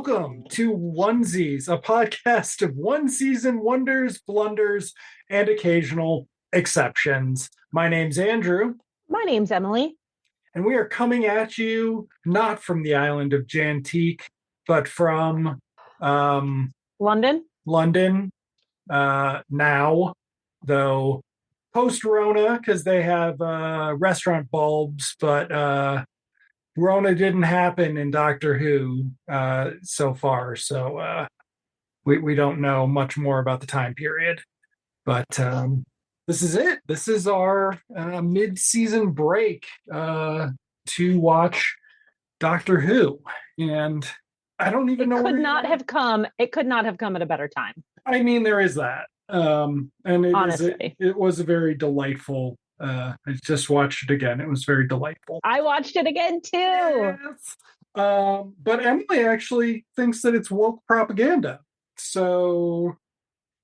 Welcome to Onesies, a podcast of one season wonders, blunders, and occasional exceptions. My name's Andrew. My name's Emily. And we are coming at you not from the island of Jantique, but from London. London now, though post-Rona, because they have restaurant bulbs, but Rona didn't happen in Doctor Who so far, so we don't know much more about the time period. But this is it. This is our mid-season break to watch Doctor Who, and I don't even know. It could not have come at a better time. I mean, there is that, and honestly, it was a very delightful. I just watched it again. It was very delightful. I watched it again too. Yes. But Emily actually thinks that it's woke propaganda. So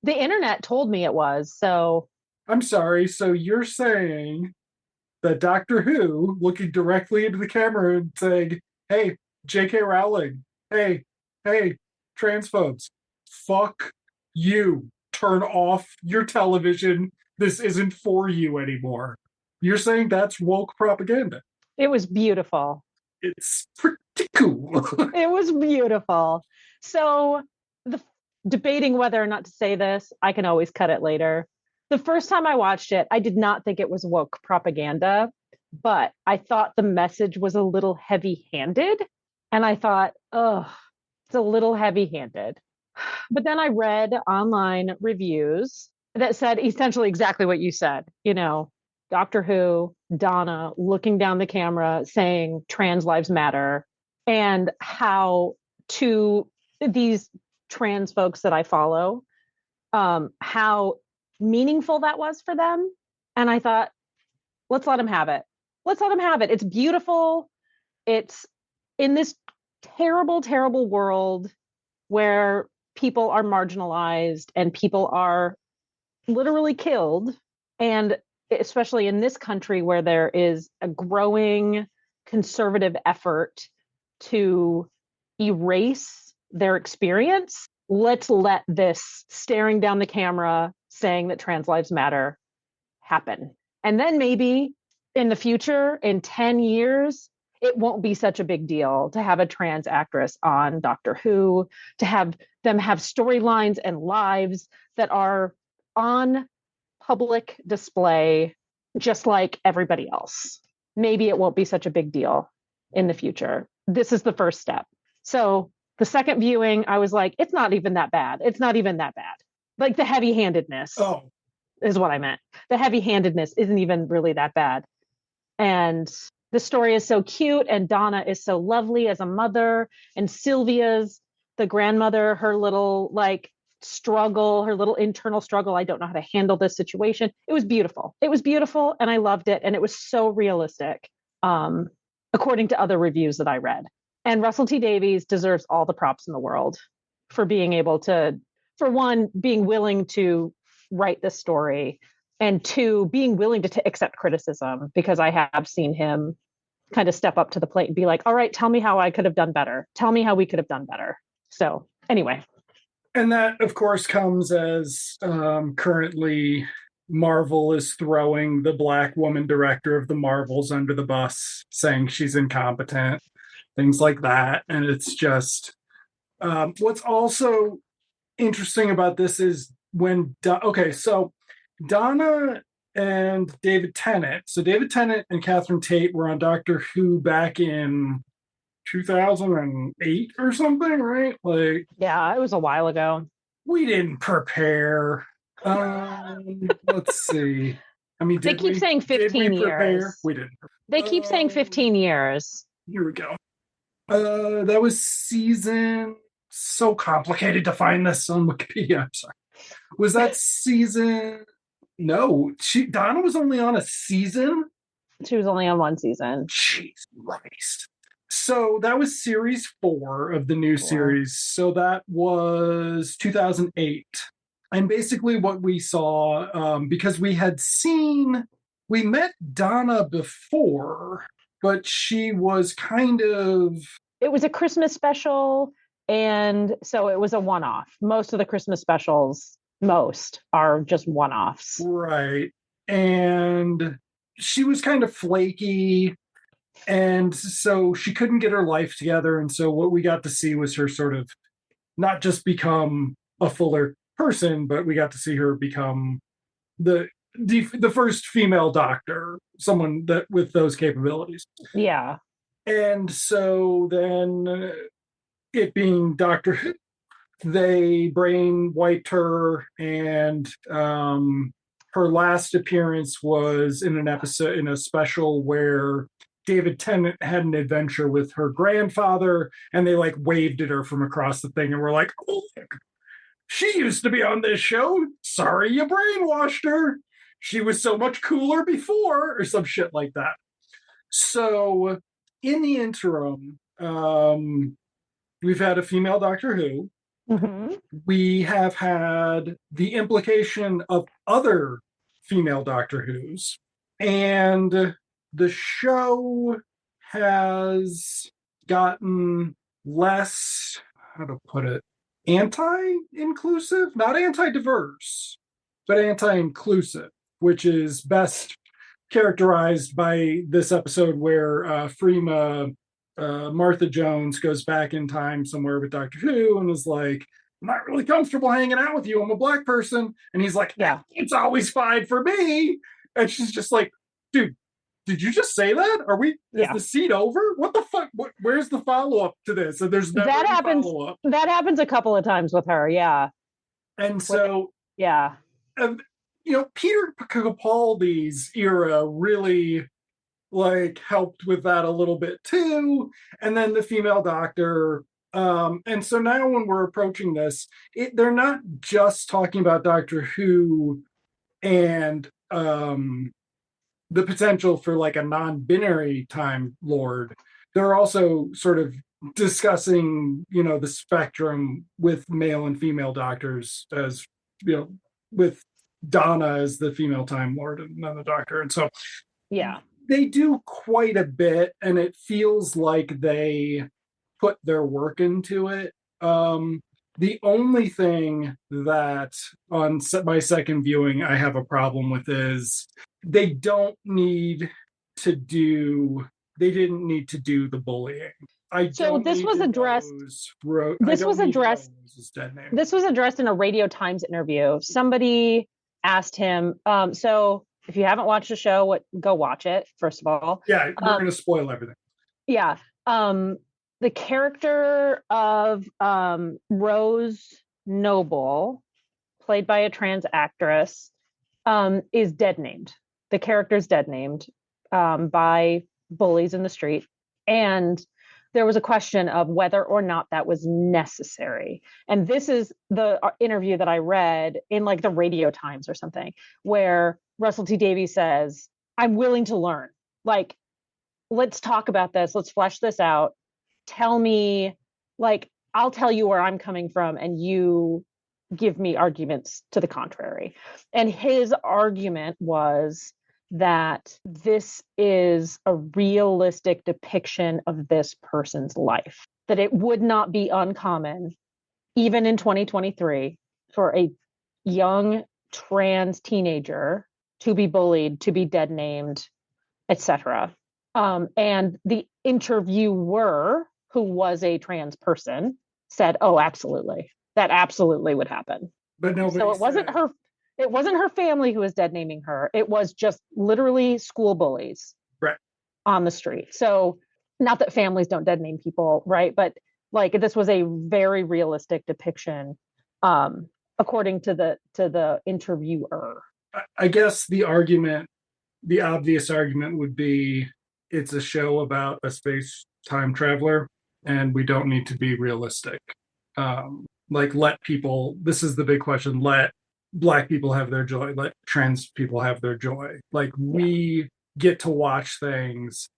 the internet told me it was. So I'm sorry. So you're saying that Doctor Who, looking directly into the camera and saying, "Hey, J.K. Rowling, hey, transphobes, fuck you. Turn off your television. This isn't for you anymore." You're saying that's woke propaganda. It was beautiful. It's pretty cool. It was beautiful. So debating whether or not to say this, I can always cut it later. The first time I watched it, I did not think it was woke propaganda, but I thought the message was a little heavy-handed. And I thought, it's a little heavy-handed. But then I read online reviews that said essentially exactly what you said. You know, Doctor Who, Donna looking down the camera saying trans lives matter, and how to these trans folks that I follow, how meaningful that was for them. And I thought, let's let them have it. Let's let them have it. It's beautiful. It's in this terrible, terrible world where people are marginalized and people are literally killed. And especially in this country where there is a growing conservative effort to erase their experience, let's let this staring down the camera saying that trans lives matter happen. And then maybe in the future, in 10 years, it won't be such a big deal to have a trans actress on Doctor Who, to have them have storylines and lives that are on public display, just like everybody else. Maybe it won't be such a big deal in the future. This is the first step. So the second viewing, I was like, it's not even that bad. It's not even that bad. Like the heavy-handedness is what I meant. The heavy-handedness isn't even really that bad. And the story is so cute, and Donna is so lovely as a mother, and Sylvia's the grandmother, her little struggle, her little internal struggle. I don't know how to handle this situation. It was beautiful. It was beautiful, and I loved it, and it was so realistic, according to other reviews that I read. And Russell T Davies deserves all the props in the world for being able to, for one, being willing to write this story, and two, being willing to accept criticism, because I have seen him kind of step up to the plate and be like, all right, tell me how I could have done better. Tell me how we could have done better. So anyway. And that, of course, comes as currently Marvel is throwing the Black woman director of the Marvels under the bus, saying she's incompetent, things like that. And it's just, what's also interesting about this is when, so Donna and David Tennant. So David Tennant and Catherine Tate were on Doctor Who back in 2008 or something, right? Yeah, it was a while ago. We didn't prepare. Let's see. I mean, they keep saying 15 years. We didn't. They keep saying 15 years. Here we go. That was season. So complicated to find this on Wikipedia. I'm sorry. Was that season? No, Donna was only on a season. She was only on one season. Jeez Christ. So that was series 4 of the new series. So that was 2008. And basically what we saw, because we met Donna before, but she was kind of... It was a Christmas special, And so it was a one-off. Most of the Christmas specials, most are just one-offs. Right. And she was kind of flaky. And so she couldn't get her life together. And so what we got to see was her sort of not just become a fuller person, but we got to see her become the first female doctor, someone that with those capabilities. Yeah. And so then it being Doctor Who, they brain wiped her, and her last appearance was in an episode in a special where David Tennant had an adventure with her grandfather, and they like waved at her from across the thing, and we're like, oh, she used to be on this show. Sorry you brainwashed her. She was so much cooler before, or some shit like that. So in the interim, we've had a female Doctor Who. Mm-hmm. We have had the implication of other female Doctor Who's, and the show has gotten less, how to put it, anti-inclusive, not anti-diverse, but anti-inclusive, which is best characterized by this episode where Freema, Martha Jones, goes back in time somewhere with Doctor Who and is like, I'm not really comfortable hanging out with you. I'm a black person. And he's like, Yeah. it's always fine for me. And she's just like, dude, did you just say that? Are we, is the seat over? What the fuck? Where's the follow-up to this? And there's never any follow-up. That happens a couple of times with her. Yeah. And so, yeah. Peter Capaldi's era really like helped with that a little bit too. And then the female doctor. And so now when we're approaching this, they're not just talking about Doctor Who and the potential for like a non-binary Time Lord. They're also sort of discussing, the spectrum with male and female doctors, as with Donna as the female Time Lord and then the Doctor. And so they do quite a bit, and it feels like they put their work into it. The only thing that on my second viewing I have a problem with is they didn't need to do the bullying. This was addressed in a Radio Times interview. Somebody asked him, so if you haven't watched the show, go watch it, first of all. Yeah, we're going to spoil everything. Yeah. The character of Rose Noble, played by a trans actress, is dead named. The character is dead named by bullies in the street. And there was a question of whether or not that was necessary. And this is the interview that I read in like the Radio Times or something, where Russell T Davies says, I'm willing to learn. Like, let's talk about this. Let's flesh this out. Tell me, like, I'll tell you where I'm coming from and you give me arguments to the contrary. And his argument was that this is a realistic depiction of this person's life, that it would not be uncommon, even in 2023, for a young trans teenager to be bullied, to be dead named, etc. And the interviewer, who was a trans person, said, oh, absolutely. That absolutely would happen. But nobody. So it wasn't her family who was dead naming her. It was just literally school bullies on the street. So not that families don't dead name people, right? But like this was a very realistic depiction, according to the interviewer. I guess the obvious argument would be it's a show about a space time traveler, and we don't need to be realistic. Let people, this is the big question, let Black people have their joy, let trans people have their joy. Like, we get to watch things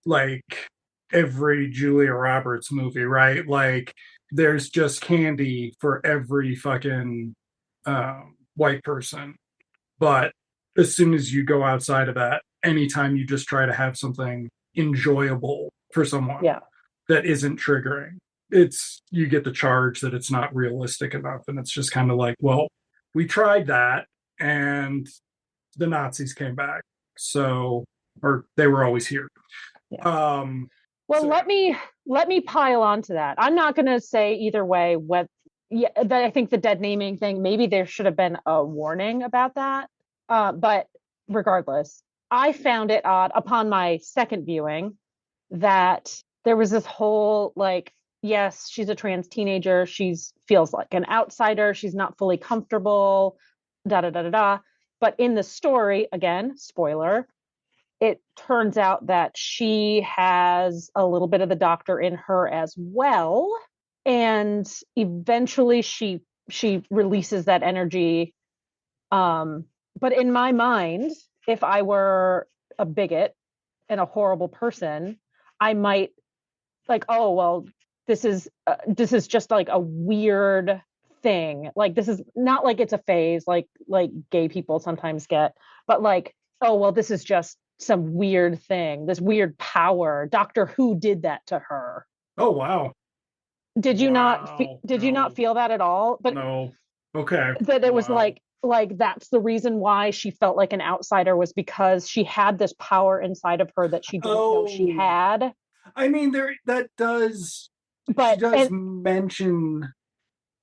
like every Julia Roberts movie, right? Like, there's just candy for every fucking white person. But as soon as you go outside of that, anytime you just try to have something enjoyable for someone that isn't triggering, you get the charge that it's not realistic enough, and it's just kind of like, well, we tried that, and the Nazis came back, so or they were always here. Yeah. Well, So let me pile on to that. I'm not going to say either way what. Yeah, I think the dead naming thing. Maybe there should have been a warning about that. But regardless, I found it odd upon my second viewing that there was this whole like, yes, she's a trans teenager. She's feels like an outsider. She's not fully comfortable. Da da da da da. But in the story, again, spoiler, it turns out that she has a little bit of the doctor in her as well, and eventually she releases that energy. But in my mind, if I were a bigot and a horrible person, I might like, oh well, this is just like a weird thing. Like this is not like it's a phase like gay people sometimes get, but like, oh well, this is just some weird thing, this weird power. Doctor Who did that to her. oh wow, wow, Did you not no, feel that at all? But no, okay, that it was wow, like that's the reason why she felt like an outsider, was because she had this power inside of her that she didn't know she oh, had. I mean, there that does she But does and mention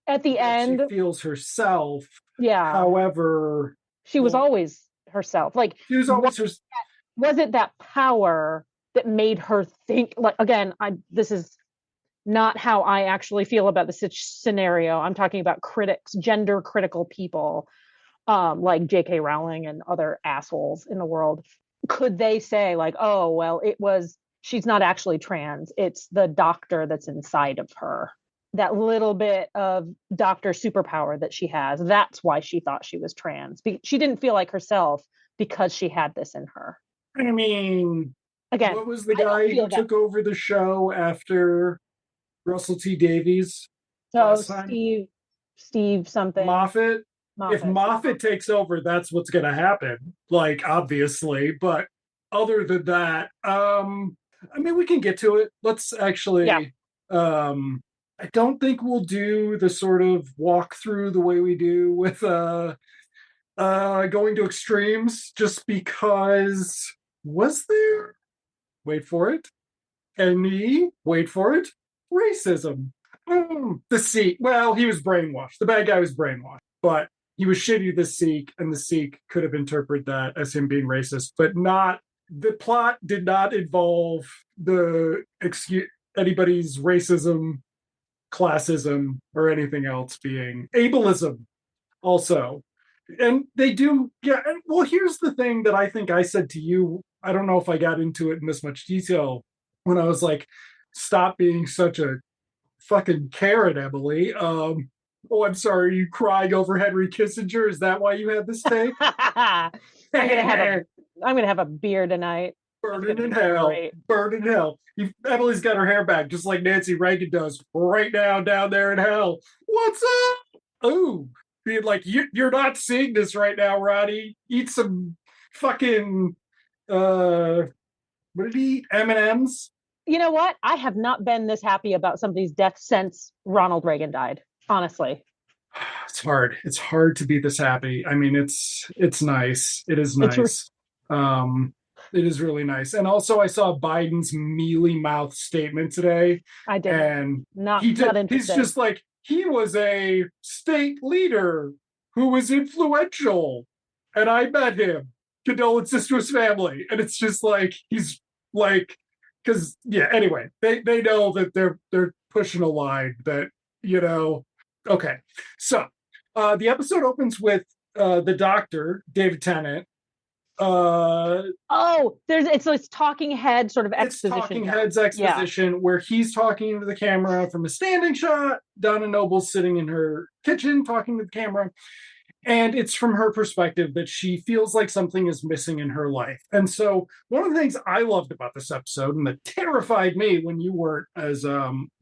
at the that she end, feels herself. yeah, However, she was well, always herself. Like, she was what always her. was it that power that made her think? Like, again, I this is not how I actually feel about the scenario. I'm talking about critics, gender critical people, like J.K. Rowling and other assholes in the world. Could they say like, oh well, it was she's not actually trans. It's the doctor that's inside of her. That little bit of doctor superpower that she has. That's why she thought she was trans. She didn't feel like herself because she had this in her. I mean, Again, what was the I don't guy who feel that. took over the show after Russell T Davies So last time? Steve something Moffat. If Moffat. Yeah. Moffat takes over, that's what's going to happen. Like, obviously, but other than that, I mean, we can get to it. Let's Yeah. actually. I don't think we'll do the sort of walk through the way we do with going to extremes, just because was there? Wait for it. Any, wait for it, racism. The Sikh, well, he was brainwashed. The bad guy was brainwashed, but he was shitty to the Sikh, and the Sikh could have interpreted that as him being racist, but not. The plot did not involve the excuse anybody's racism, classism, or anything else being ableism. Also, and they do, yeah. And well, here's the thing that I think I said to you. I don't know if I got into it in this much detail when I was like, stop being such a fucking carrot, Emily. Oh, I'm sorry, you crying over Henry Kissinger? Is that why you had this take? I'm gonna have a I'm gonna have a beer tonight. That's Burning gonna in be hell. great. Burning in hell. Emily's got her hair back just like Nancy Reagan does right now down there in hell. What's up? Oh, being like, you're not seeing this right now, Roddy. Eat some fucking, what did he eat? M&M's? You know what? I have not been this happy about somebody's death since Ronald Reagan died. Honestly, It's hard. It's hard to be this happy. I mean, it's nice. It is it's nice. Um, it is really nice. And also, I saw Biden's mealy mouth statement today, I didn't. and Not he's interested. just like, he was a state leader who was influential, and I met him. Condolences to his family, and it's just like he's like, because yeah. Anyway, they know that they're pushing a line that you know. Okay, so the episode opens with the doctor, David Tennant. Uh, Oh, it's this talking head sort of it's exposition Talking dump. Heads Yeah, exposition where he's talking into the camera from a standing shot. Donna Noble's sitting in her kitchen talking to the camera. And it's from her perspective that she feels like something is missing in her life. And so, one of the things I loved about this episode, and that terrified me when you weren't as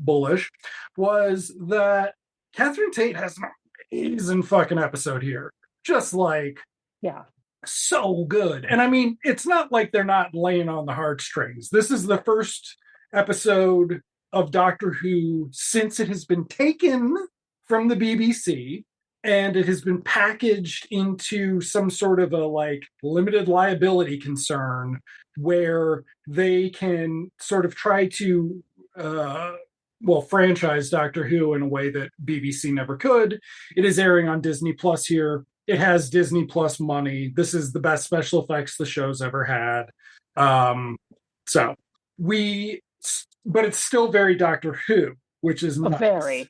bullish, was that Catherine Tate has an amazing fucking episode here. Just like yeah, so good. And I mean, it's not like they're not laying on the heartstrings. This is the first episode of Doctor Who since it has been taken from the BBC and it has been packaged into some sort of a like limited liability concern where they can sort of try to franchise Doctor Who in a way that BBC never could. It is airing on Disney Plus here. It has Disney Plus money. This is the best special effects the show's ever had. So we, but it's still very Doctor Who, which is nice.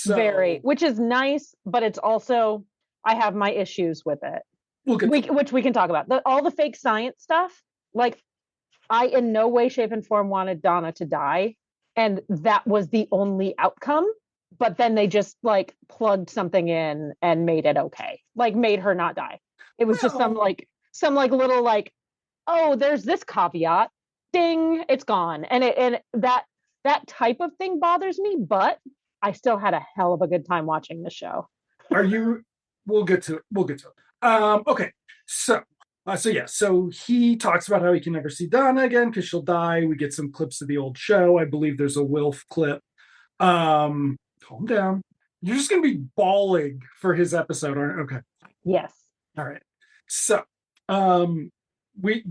Very, which is nice, but it's also, I have my issues with it, which we can talk about. All the fake science stuff, like, I in no way, shape, and form wanted Donna to die, and that was the only outcome. But then they just like plugged something in and made it okay, like made her not die. It was just some little like, oh, there's this caveat, ding, it's gone, and that type of thing bothers me, but I still had a hell of a good time watching the show. We'll get to it. Okay. So he talks about how he can never see Donna again because she'll die. We get some clips of the old show. I believe there's a Wilf clip. Calm down. You're just going to be bawling for his episode, aren't you? Okay. Yes. All right. So,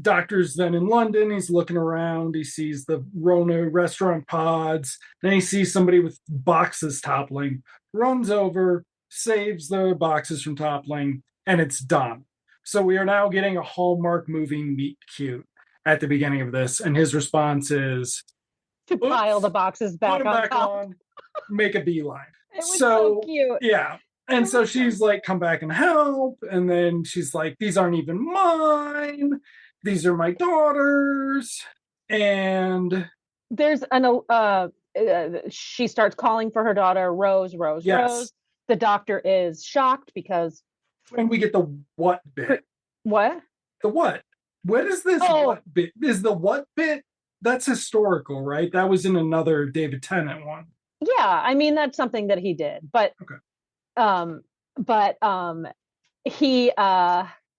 Doctor's then in London. He's looking around. He sees the Rona restaurant pods. Then he sees somebody with boxes toppling. Runs over, saves the boxes from toppling, and it's done. So we are now getting a Hallmark movie meet cute at the beginning of this, and his response is to pile the boxes back on, make a beeline. It was so cute. Yeah. And so she's like, come back and help. And then she's like, these aren't even mine. These are my daughters. And there's she starts calling for her daughter, Rose. Yes. The Doctor is shocked because. And we get the what bit. What? The what? What is this what bit? Is the what bit? That's historical, right? That was in another David Tennant one. Yeah, I mean, that's something that he did. But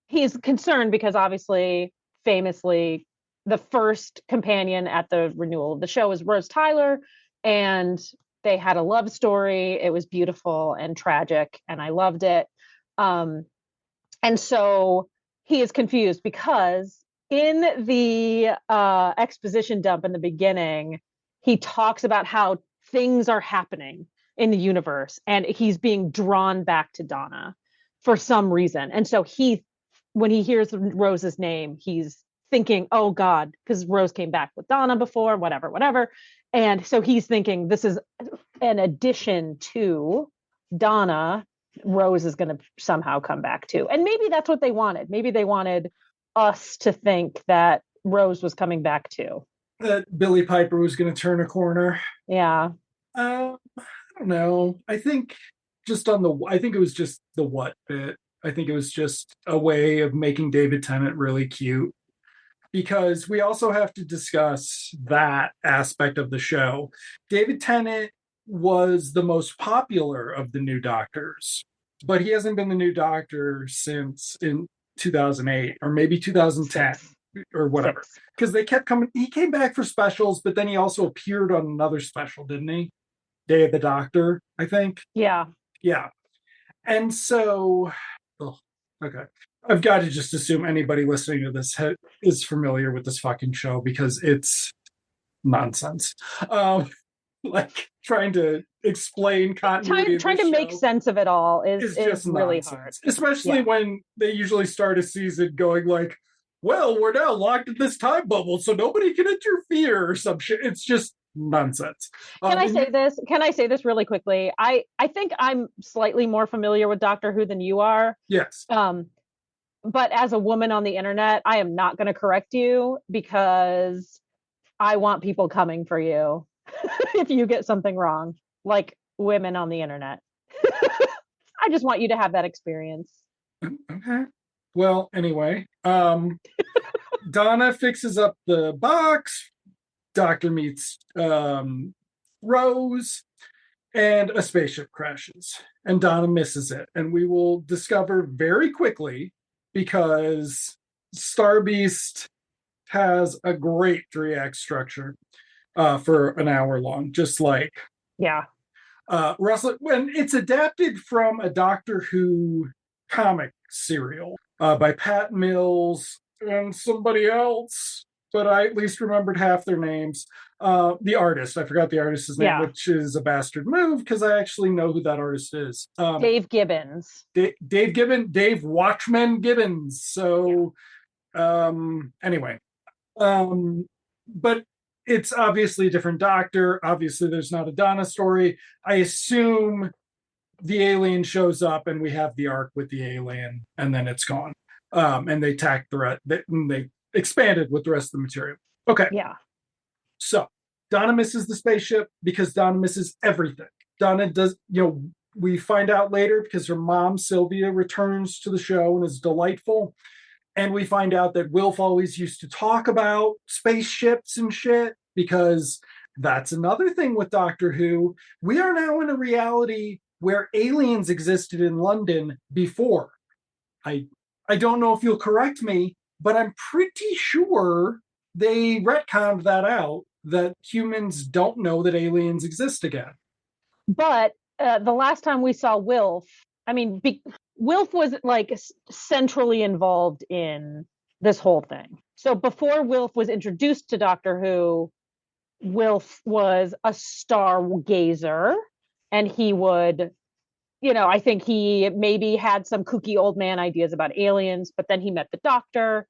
he's concerned because obviously, famously, the first companion at the renewal of the show was Rose Tyler, and they had a love story. It was beautiful and tragic, and I loved it. And so he is confused because in the exposition dump in the beginning, he talks about how things are happening in the universe and he's being drawn back to Donna for some reason. And so when he hears Rose's name, he's thinking, oh God, because Rose came back with Donna before, whatever. And so he's thinking this is an addition to Donna. Rose is going to somehow come back too. And maybe that's what they wanted. Maybe they wanted us to think that Rose was coming back too. That Billie Piper was going to turn a corner. Yeah. I don't know. I think it was just the what bit. I think it was just a way of making David Tennant really cute. Because we also have to discuss that aspect of the show. David Tennant was the most popular of the new Doctors, but he hasn't been the new Doctor since in 2008 or maybe 2010 or whatever. Because they kept coming. He came back for specials, but then he also appeared on another special, didn't he? Day of the Doctor, I think. Yeah. And so, okay. I've got to just assume anybody listening to this is familiar with this fucking show because it's nonsense. Like trying to explain continuity. Trying to make sense of it all is just really hard. Especially when they usually start a season going like, well, we're now locked in this time bubble, so nobody can interfere or some shit. It's just nonsense. Can I say this really quickly? I think I'm slightly more familiar with Doctor Who than you are. Yes. But as a woman on the internet, I am not going to correct you because I want people coming for you if you get something wrong, like women on the internet. I just want you to have that experience. Okay. Well, anyway, Donna fixes up the box. Doctor meets Rose, and a spaceship crashes, and Donna misses it. And we will discover very quickly, because Star Beast has a great 3-act structure. for an hour long, just like Yeah. Russell. When it's adapted from a Doctor Who comic serial by Pat Mills and somebody else, but I at least remembered half their names. The artist, I forgot the artist's name, Yeah. which is a bastard move because I actually know who that artist is. Dave Gibbons. Dave Gibbons, Dave Watchman Gibbons. Yeah. So anyway, but it's obviously a different Doctor. Obviously, there's not a Donna story. I assume the alien shows up and we have the arc with the alien, and then it's gone. And they tacked they expanded with the rest of the material. Okay, Yeah. so Donna misses the spaceship because Donna misses everything. Donna does, we find out later because her mom Sylvia returns to the show and is delightful. And we find out that Wilf always used to talk about spaceships and shit because that's another thing with Doctor Who. We are now in a reality where aliens existed in London before. I I don't know if you'll correct me, but I'm pretty sure they retconned that out that humans don't know that aliens exist again. But the last time we saw Wilf, I mean, Wilf was like centrally involved in this whole thing. So before Wilf was introduced to Doctor Who, Wilf was a stargazer, and he would, I think he maybe had some kooky old man ideas about aliens, but then he met the Doctor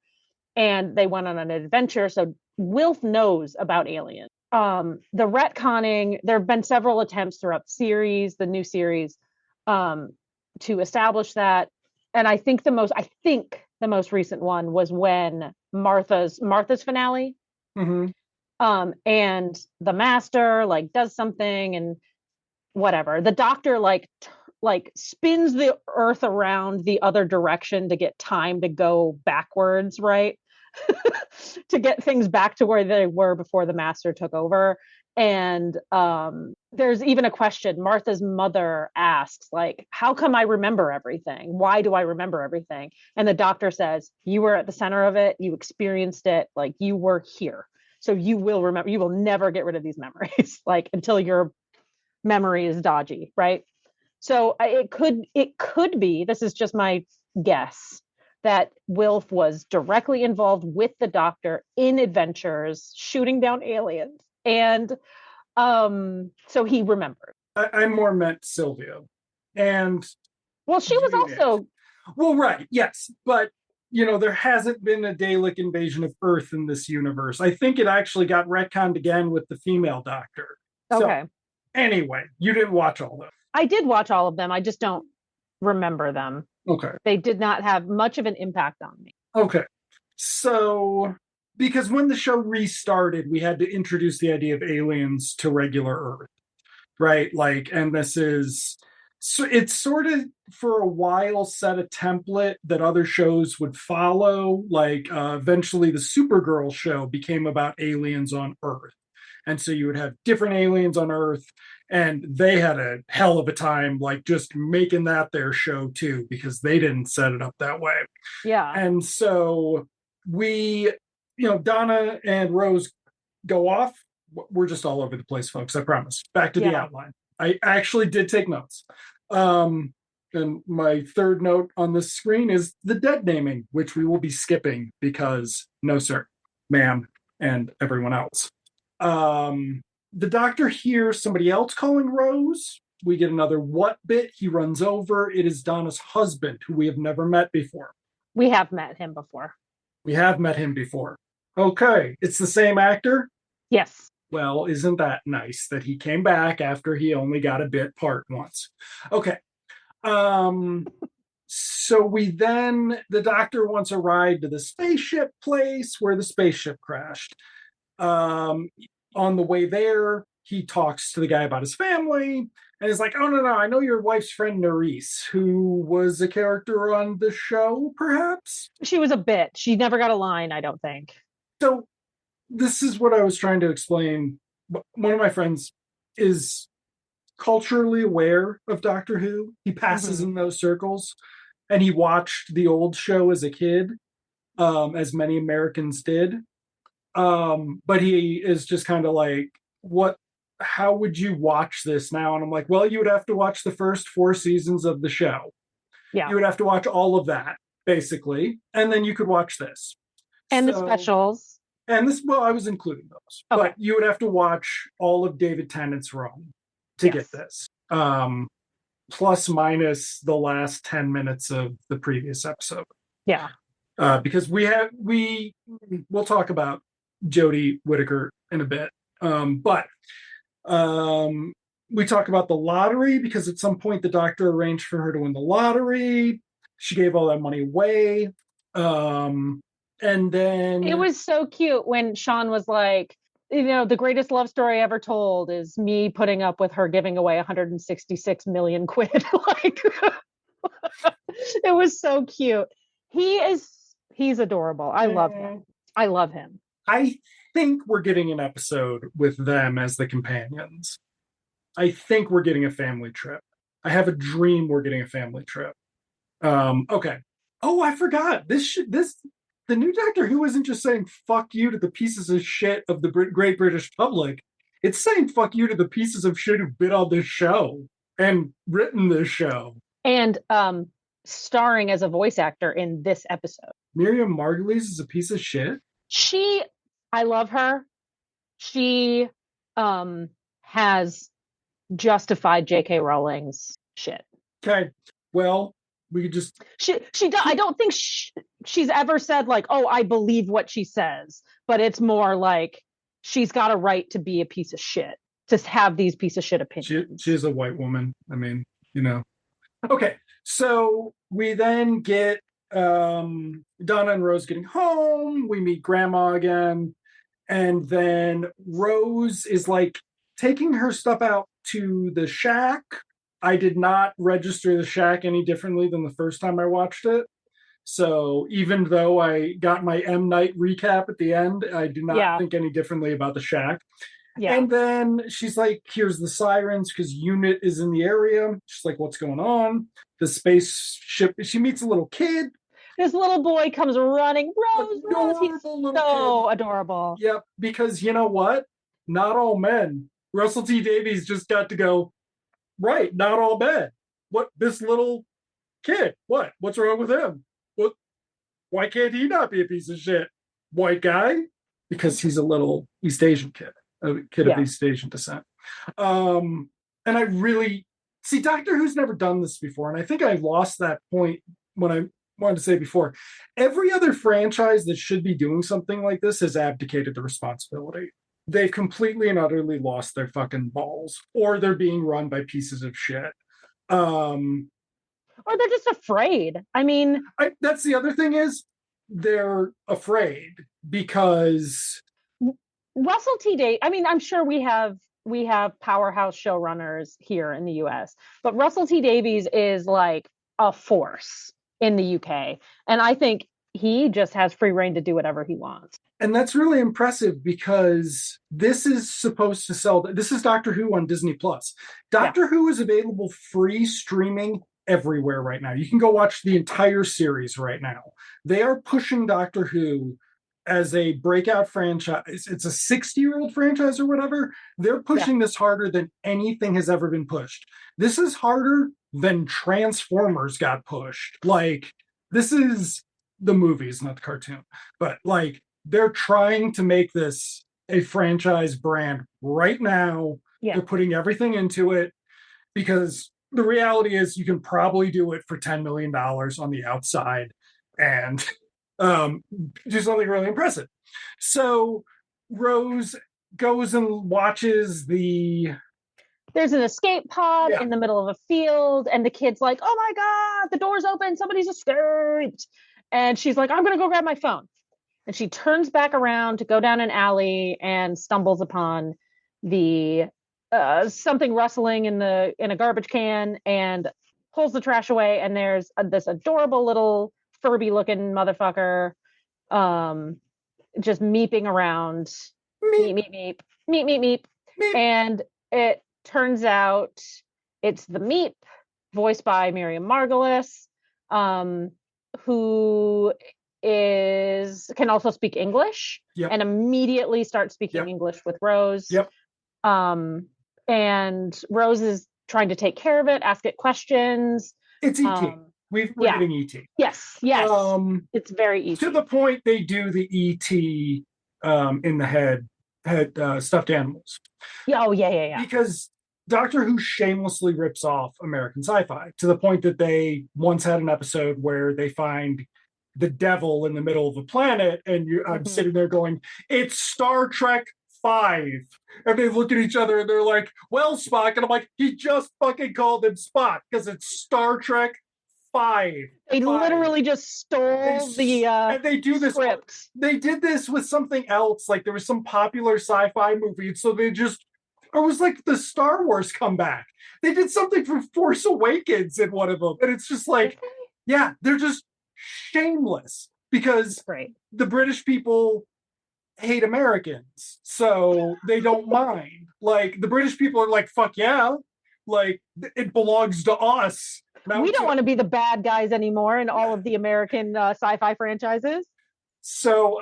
and they went on an adventure. So Wilf knows about aliens. The retconning, there have been several attempts throughout the series, the new series, to establish that. And I think the most recent one was when Martha's finale. Mm-hmm. And the Master like does something and whatever. The Doctor like spins the Earth around the other direction to get time to go backwards, right? To get things back to where they were before the Master took over. And there's even a question Martha's mother asks, like, how come I remember everything? Why do I remember everything? And the Doctor says, you were at the center of it, you experienced it, like you were here, so you will remember. You will never get rid of these memories like until your memory is dodgy, right? So it could be, this is just my guess, that Wilf was directly involved with the Doctor in adventures shooting down aliens, and so he remembered. I more meant Sylvia. And Well, she was also, well, right, yes, but there hasn't been a Dalek invasion of Earth in this universe. I think it actually got retconned again with the female Doctor. So okay. anyway, you didn't watch all those. I did watch all of them. I just don't remember them. Okay. They did not have much of an impact on me. Okay. So, because when the show restarted, we had to introduce the idea of aliens to regular Earth, right? Like, and this is, so it's sort of for a while set a template that other shows would follow. Like, eventually the Supergirl show became about aliens on Earth. And so you would have different aliens on Earth, and they had a hell of a time, like just making that their show too, because they didn't set it up that way. Yeah. And so Donna and Rose go off. We're just all over the place, folks. I promise. Back to the outline. I actually did take notes. And my third note on this screen is the dead naming, which we will be skipping because no, sir, ma'am, and everyone else. The Doctor hears somebody else calling Rose. We get another what bit. He runs over. It is Donna's husband, who we have never met before. We have met him before. We have met him before. Okay, it's the same actor? Yes. Well, isn't that nice that he came back after he only got a bit part once? Okay. So the Doctor wants a ride to the spaceship place where the spaceship crashed. On the way there, he talks to the guy about his family and is like, oh, no, I know your wife's friend Nerys, who was a character on the show, perhaps? She was a bit. She never got a line, I don't think. So this is what I was trying to explain. One of my friends is culturally aware of Doctor Who. He passes in those circles, and he watched the old show as a kid, as many Americans did. But he is just kind of like, what, how would you watch this now? And I'm like, well, you would have to watch the first 4 seasons of the show. Yeah. You would have to watch all of that, basically, and then you could watch this. And the So, specials. and this, well, I was including those, Okay. but you would have to watch all of David Tennant's run to get this. Plus minus the last 10 minutes of the previous episode. Yeah. Because we'll talk about Jodie Whittaker in a bit. But we talk about the lottery because at some point the doctor arranged for her to win the lottery. She gave all that money away. And then it was so cute when Sean was like, the greatest love story ever told is me putting up with her giving away 166 million quid. Like, it was so cute. He's adorable. I love him. I think we're getting an episode with them as the companions. I think we're getting a family trip. I have a dream we're getting a family trip. Okay. Oh, I forgot. The new Doctor Who isn't just saying fuck you to the pieces of shit of the great British public. It's saying fuck you to the pieces of shit who've been on this show and written this show. And starring as a voice actor in this episode. Miriam Margolyes is a piece of shit. I love her. She has justified J.K. Rowling's shit. Okay. Well, we could just she does. I don't think she's ever said like, oh, I believe what she says, but it's more like she's got a right to be a piece of shit, to have these piece of shit opinions. She's a white woman. I mean, Okay, so we then get Donna and Rose getting home. We meet Grandma again, and then Rose is like taking her stuff out to the shack. I did not register the shack any differently than the first time I watched it. So even though I got my M. Night recap at the end, I do not think any differently about the shack. Yeah. And then she's like, here's the sirens because UNIT is in the area. She's like, what's going on? The spaceship. She meets a little kid. This little boy comes running. Rose, he's so adorable. Yep, because you know what? Not all men. Russell T Davies just got to go, right, not all men. What, this little kid? What's wrong with him? Why can't he not be a piece of shit? White guy? Because he's a East Asian kid. A kid of East Asian descent. And I really see Doctor Who's never done this before. And I think I lost that point when I wanted to say before. Every other franchise that should be doing something like this has abdicated the responsibility. They've completely and utterly lost their fucking balls, or they're being run by pieces of shit. Or they're just afraid. I mean, that's the other thing is they're afraid because Russell T Davies, I mean, I'm sure we have powerhouse showrunners here in the US, but Russell T Davies is like a force in the UK. And I think he just has free reign to do whatever he wants. And that's really impressive because this is supposed to sell. This is Doctor Who on Disney Plus. Doctor Who is available free streaming everywhere right now. You can go watch the entire series right now. They are pushing Doctor Who as a breakout franchise. It's a 60-year-old franchise or whatever. They're pushing this harder than anything has ever been pushed. This is harder than Transformers got pushed. Like, this is the movies, not the cartoon. But like, they're trying to make this a franchise brand right now. They're putting everything into it because the reality is you can probably do it for $10 million on the outside and do something really impressive. So Rose goes and watches there's an escape pod in the middle of a field, and the kid's like, oh my God, the door's open, somebody's escaped. And she's like, I'm gonna go grab my phone. And she turns back around to go down an alley and stumbles upon the something rustling in a garbage can and pulls the trash away. And there's this adorable little Furby looking motherfucker just meeping around. Meep, meep, meep, meep, meep, meep. Meep. And it turns out it's the Meep, voiced by Miriam Margolyes, who can also speak English Yep. and immediately starts speaking Yep. English with Rose. Yep. And Rose is trying to take care of it, ask it questions. It's ET. Um, We're yeah. getting ET. Yes. It's very To ET. the point they do the ET in the head stuffed animals. Yeah, oh yeah. Because Doctor Who shamelessly rips off American sci-fi to the point that they once had an episode where they find the devil in the middle of the planet, and I'm sitting there going, "It's Star Trek 5." And they look at each other and they're like, "Well, Spock," and I'm like, "He just fucking called him Spock because it's Star Trek 5." They literally just stole the And they do this. script. They did this with something else. Like there was some popular sci-fi movie, and so they just. It was like the Star Wars comeback. They did something for Force Awakens in one of them, and it's just like, yeah, they're just shameless because Great. the British people hate Americans, so they don't mind. Like the British people are like, "Fuck yeah," like it belongs to us. Now We don't want to be the bad guys anymore in all of the American sci-fi franchises. So,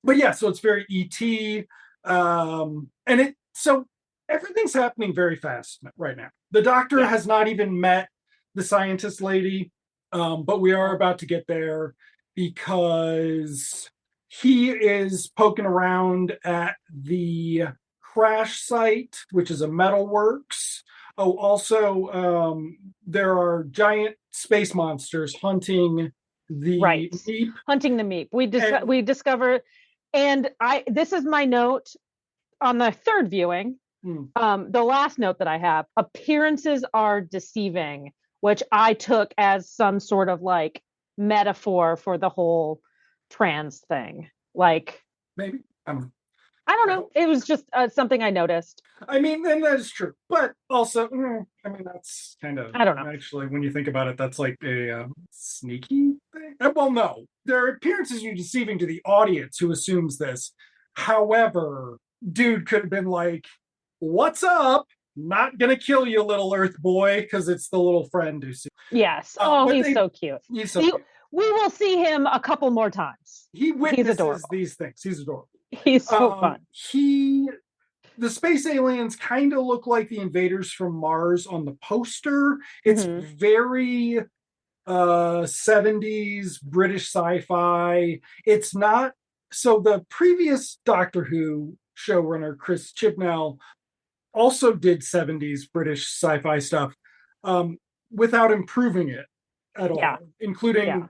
but yeah, so it's very ET, and so everything's happening very fast right now. The Doctor has not even met the scientist lady, but we are about to get there because he is poking around at the crash site, which is a metalworks. Oh, also, there are giant space monsters hunting the meep. Hunting the meep. We discover, and this is my note on the third viewing. The last note that I have: appearances are deceiving, which I took as some sort of like metaphor for the whole trans thing. Like maybe I don't know. It was just something I noticed. I mean, and that is true, but also, I mean, that's kind of. I don't know. Actually, when you think about it, that's like a sneaky thing. Well, no, their appearances are deceiving to the audience who assumes this. However, dude could have been like, "What's up? Not gonna kill you, little Earth boy," because it's the little friend who. Yes. He's so cute. He's so cute. We will see him a couple more times. He witnesses these things. He's adorable. He's so fun. The space aliens kind of look like the invaders from Mars on the poster. It's very 70s British sci-fi. It's not so the previous Doctor Who showrunner Chris Chibnall also did 70s British sci-fi stuff without improving it at all, including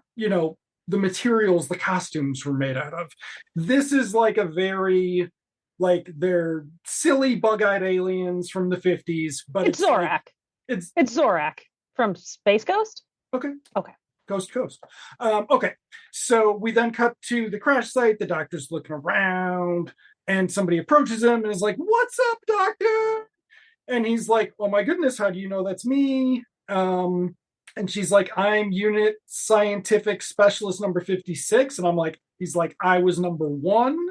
the materials the costumes were made out of. This is like a very like they're silly bug-eyed aliens from the 50s, but it's Zorak. Like, it's Zorak from Space Ghost. Okay. Coast to coast. Okay, so we then cut to the crash site. The Doctor's looking around, and somebody approaches him and is like, "What's up, Doctor?" And he's like, "Oh my goodness, how do you know that's me?" And she's like, "I'm unit scientific specialist number 56." And I'm like, he's like, "I was number 1."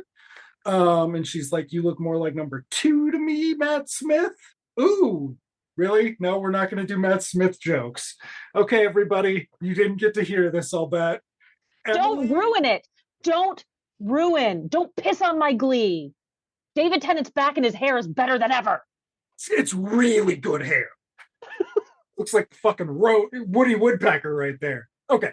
And she's like, "You look more like number 2 to me, Matt Smith." Ooh, really? No, we're not going to do Matt Smith jokes. Okay, everybody, you didn't get to hear this, I'll bet. Don't ruin it. Don't piss on my glee. David Tennant's back and his hair is better than ever. It's really good hair. Looks like fucking Woody Woodpecker right there. Okay.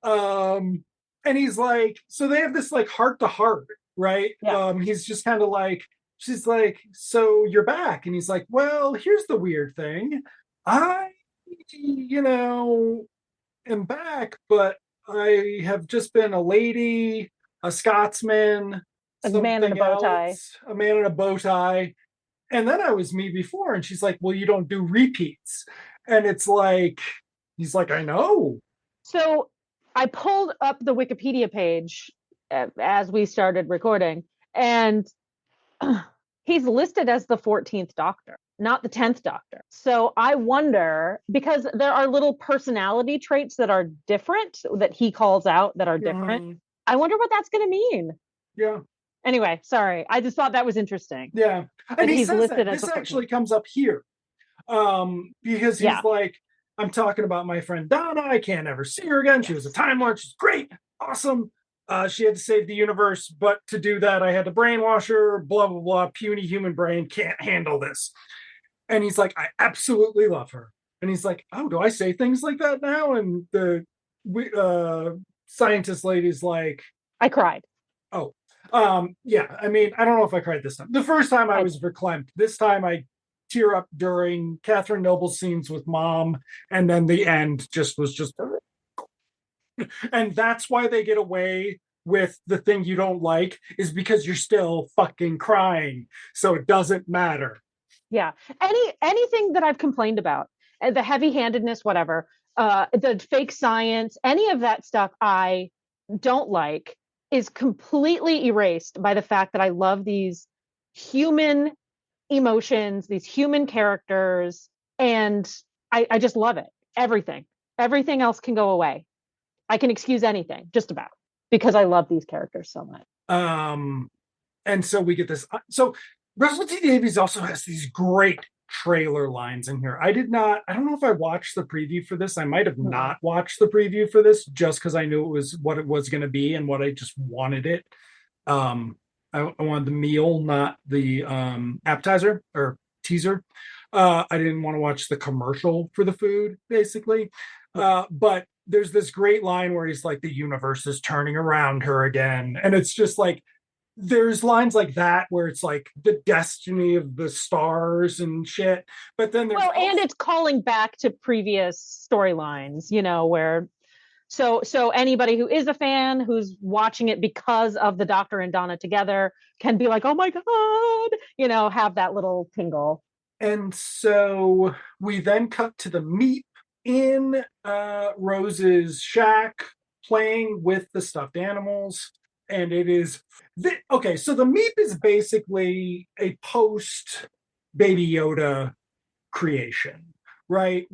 And he's like, so they have this like heart to heart, right? Yeah. He's just kind of like, she's like, "So you're back?" And he's like, "Well, here's the weird thing. I, am back, but I have just been a lady, a Scotsman, a man in a bow tie. A man in a bow tie. And then I was me before." And she's like, "Well, you don't do repeats." And it's like, he's like, "I know." So I pulled up the Wikipedia page as we started recording, and he's listed as the 14th Doctor, not the 10th Doctor. So I wonder, because there are little personality traits that are different that he calls out that are different. I wonder what that's going to mean. Yeah. Anyway, sorry. I just thought that was interesting. Yeah. And he's listed as this actually comes up here. Because he's like, I'm talking about my friend Donna. I can't ever see her again. She was a Time Lord. She's great, awesome. She had to save the universe, but to do that, I had to brainwash her. Blah blah blah. Puny human brain can't handle this. And he's like, I absolutely love her. And he's like, oh, do I say things like that now? And the scientist lady's like, I cried. oh, yeah. I mean, I don't know if I cried this time. The first time I was verklempt. This time I tear up during Catherine Noble's scenes with mom, and then the end just was just, and that's why they get away with the thing you don't like is because you're still fucking crying, so it doesn't matter. Yeah. Anything that I've complained about, the heavy-handedness, whatever, the fake science, any of that stuff I don't like is completely erased by the fact that I love these human emotions, these human characters, and I just love it. Everything. Everything else can go away. I can excuse anything, just about, because I love these characters so much. And so we get this. So Russell T Davies also has these great trailer lines in here. I don't know if I watched the preview for this. I might have not watched the preview for this just because I knew it was what it was going to be and what I just wanted it. I wanted the meal, not the appetizer or teaser. I didn't want to watch the commercial for the food, basically. But there's this great line where he's like, the universe is turning around her again. And it's just like, there's lines like that where it's like the destiny of the stars and shit. But then there's and it's calling back to previous storylines, where so anybody who is a fan who's watching it because of the Doctor and Donna together can be like, oh my God, have that little tingle. And so we then cut to the Meep in Rose's shack playing with the stuffed animals. And it is okay. So the Meep is basically a post Baby Yoda creation, right?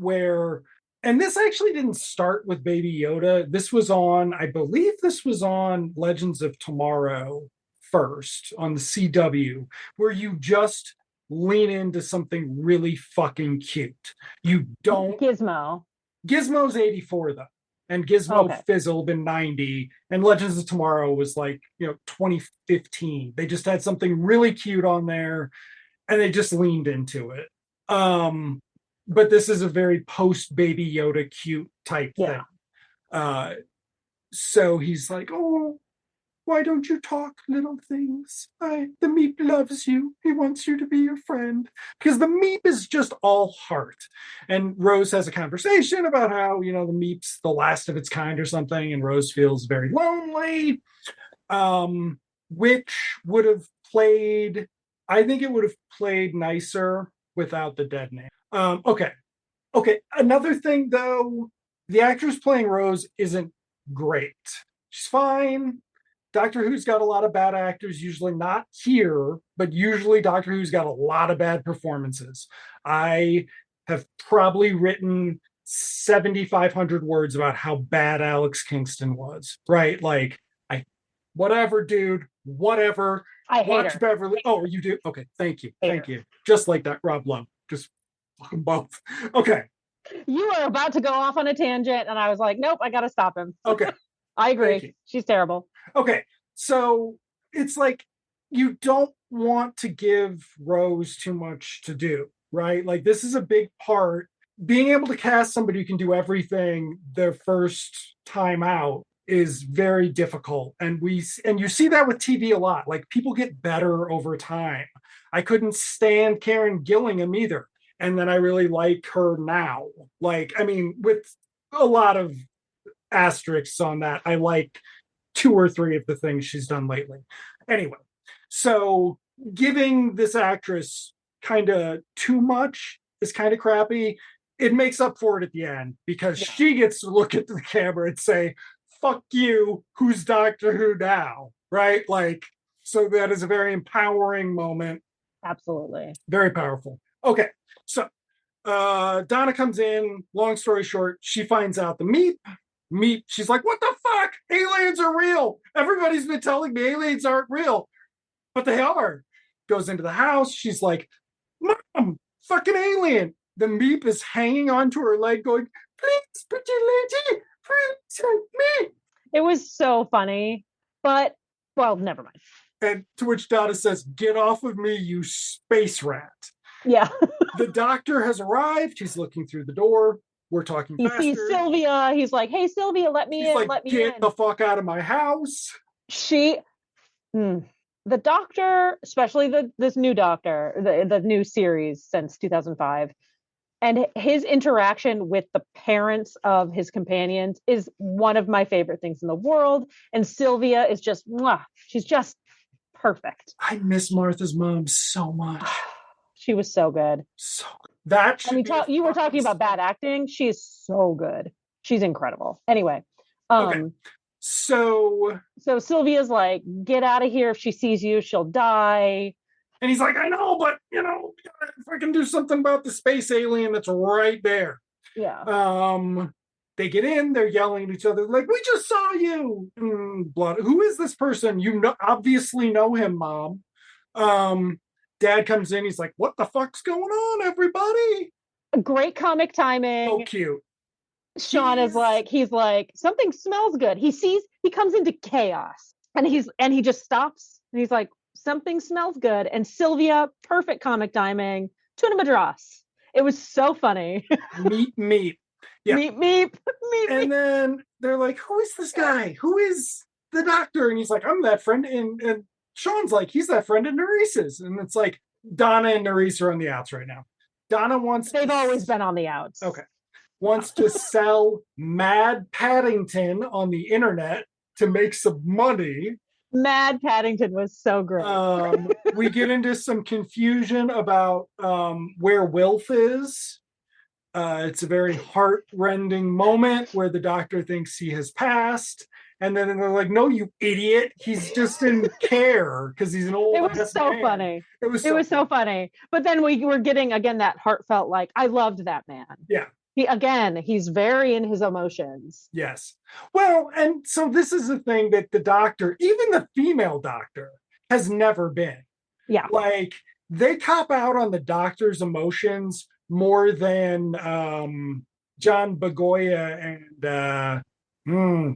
And this actually didn't start with Baby Yoda. I believe this was on Legends of Tomorrow first on the CW, where you just lean into something really fucking cute. You don't. Gizmo's 84 though. And Gizmo fizzled in 90, and Legends of Tomorrow was like 2015. They just had something really cute on there and they just leaned into it. But this is a very post Baby Yoda cute type thing. So he's like, oh, why don't you talk, little things? The Meep loves you. He wants you to be your friend. Because the Meep is just all heart. And Rose has a conversation about how, the Meep's the last of its kind or something, and Rose feels very lonely. Which would have played, I think it would have played nicer without the dead name. Okay. Another thing, though, the actress playing Rose isn't great. She's fine. Doctor Who's got a lot of bad actors, usually not here, but usually Doctor Who's got a lot of bad performances. I have probably written 7,500 words about how bad Alex Kingston was, right? Like, whatever, dude, whatever. I hate her. Beverly. Oh, you do? Okay, thank you. Thank you. Just like that, Rob Lowe. Just fuck them both. Okay. You were about to go off on a tangent, and I was like, nope, I got to stop him. Okay. I agree. She's terrible. Okay. So it's like you don't want to give Rose too much to do, right? Like, this is a big part. Being able to cast somebody who can do everything their first time out is very difficult. And you see that with TV a lot. Like, people get better over time. I couldn't stand Karen Gillingham either. And then I really like her now. Like, I mean, with a lot of asterisks on that, I like 2 or 3 of the things she's done lately. Anyway, so giving this actress kind of too much is kind of crappy. It makes up for it at the end because she gets to look at the camera and say, fuck you, who's Doctor Who now? Right? Like, so that is a very empowering moment. Absolutely. Very powerful. Okay, so Donna comes in. Long story short, she finds out the Meep. She's like, what the fuck? Aliens are real. Everybody's been telling me aliens aren't real, but they are. Goes into the house. She's like, Mom, fucking alien. The Meep is hanging onto her leg, going, "Please, pretty lady, please help me." It was so funny, but well, never mind. And to which Donna says, "Get off of me, you space rat." Yeah. The doctor has arrived. He's looking through the door. We're talking He sees faster. Sylvia. He's like, "Hey, Sylvia, let me He's in. like, Let me "Get in." the fuck out of my house." She, the doctor, especially this new doctor, the new series since 2005, and his interaction with the parents of his companions is one of my favorite things in the world. And Sylvia is just, mwah, she's just perfect. I miss Martha's mom so much. She was so good. So that I should mean, be a you were fucking talking about bad acting. She's so good. She's incredible. Anyway, okay. So so Sylvia's like, get out of here. If she sees you, she'll die. and he's like, "I know, but if I can do something about the space alien that's right there." Yeah. They get in, they're yelling at each other, like, "We just saw you." Blood. Who is this person? You obviously know him, Mom. Dad comes in, he's like, "What the fuck's going on, everybody?" Great comic So timing. cute. Sean is like, he's like, something smells good. He comes into chaos and he just stops and he's like, something smells good. And Sylvia, perfect comic timing, tuna madras. It was so funny. Meep. Yeah. Meep, meep, meep, And meep. then they're like, "Who is this guy? Who is the doctor?" And he's like, "I'm that friend." And Sean's like, "He's that friend of Nerese's." And it's like, Donna and Nerese are on the outs right now. Donna wants They've always been on the outs. Okay. Wants to sell Mad Paddington on the internet to make some money. Mad Paddington was so great. We get into some confusion about where Wilf is. It's a very heart-rending moment where the doctor thinks he has passed. And then they're like, "No, you idiot. He's just in care because he's an old It was so man." funny. It was so funny. But then we were getting again that heartfelt, like, I loved that man. Yeah. He's very in his emotions. Yes. Well, and so this is the thing that the doctor, even the female doctor, has never been. Yeah. Like, they cop out on the doctor's emotions more than John Bogoya and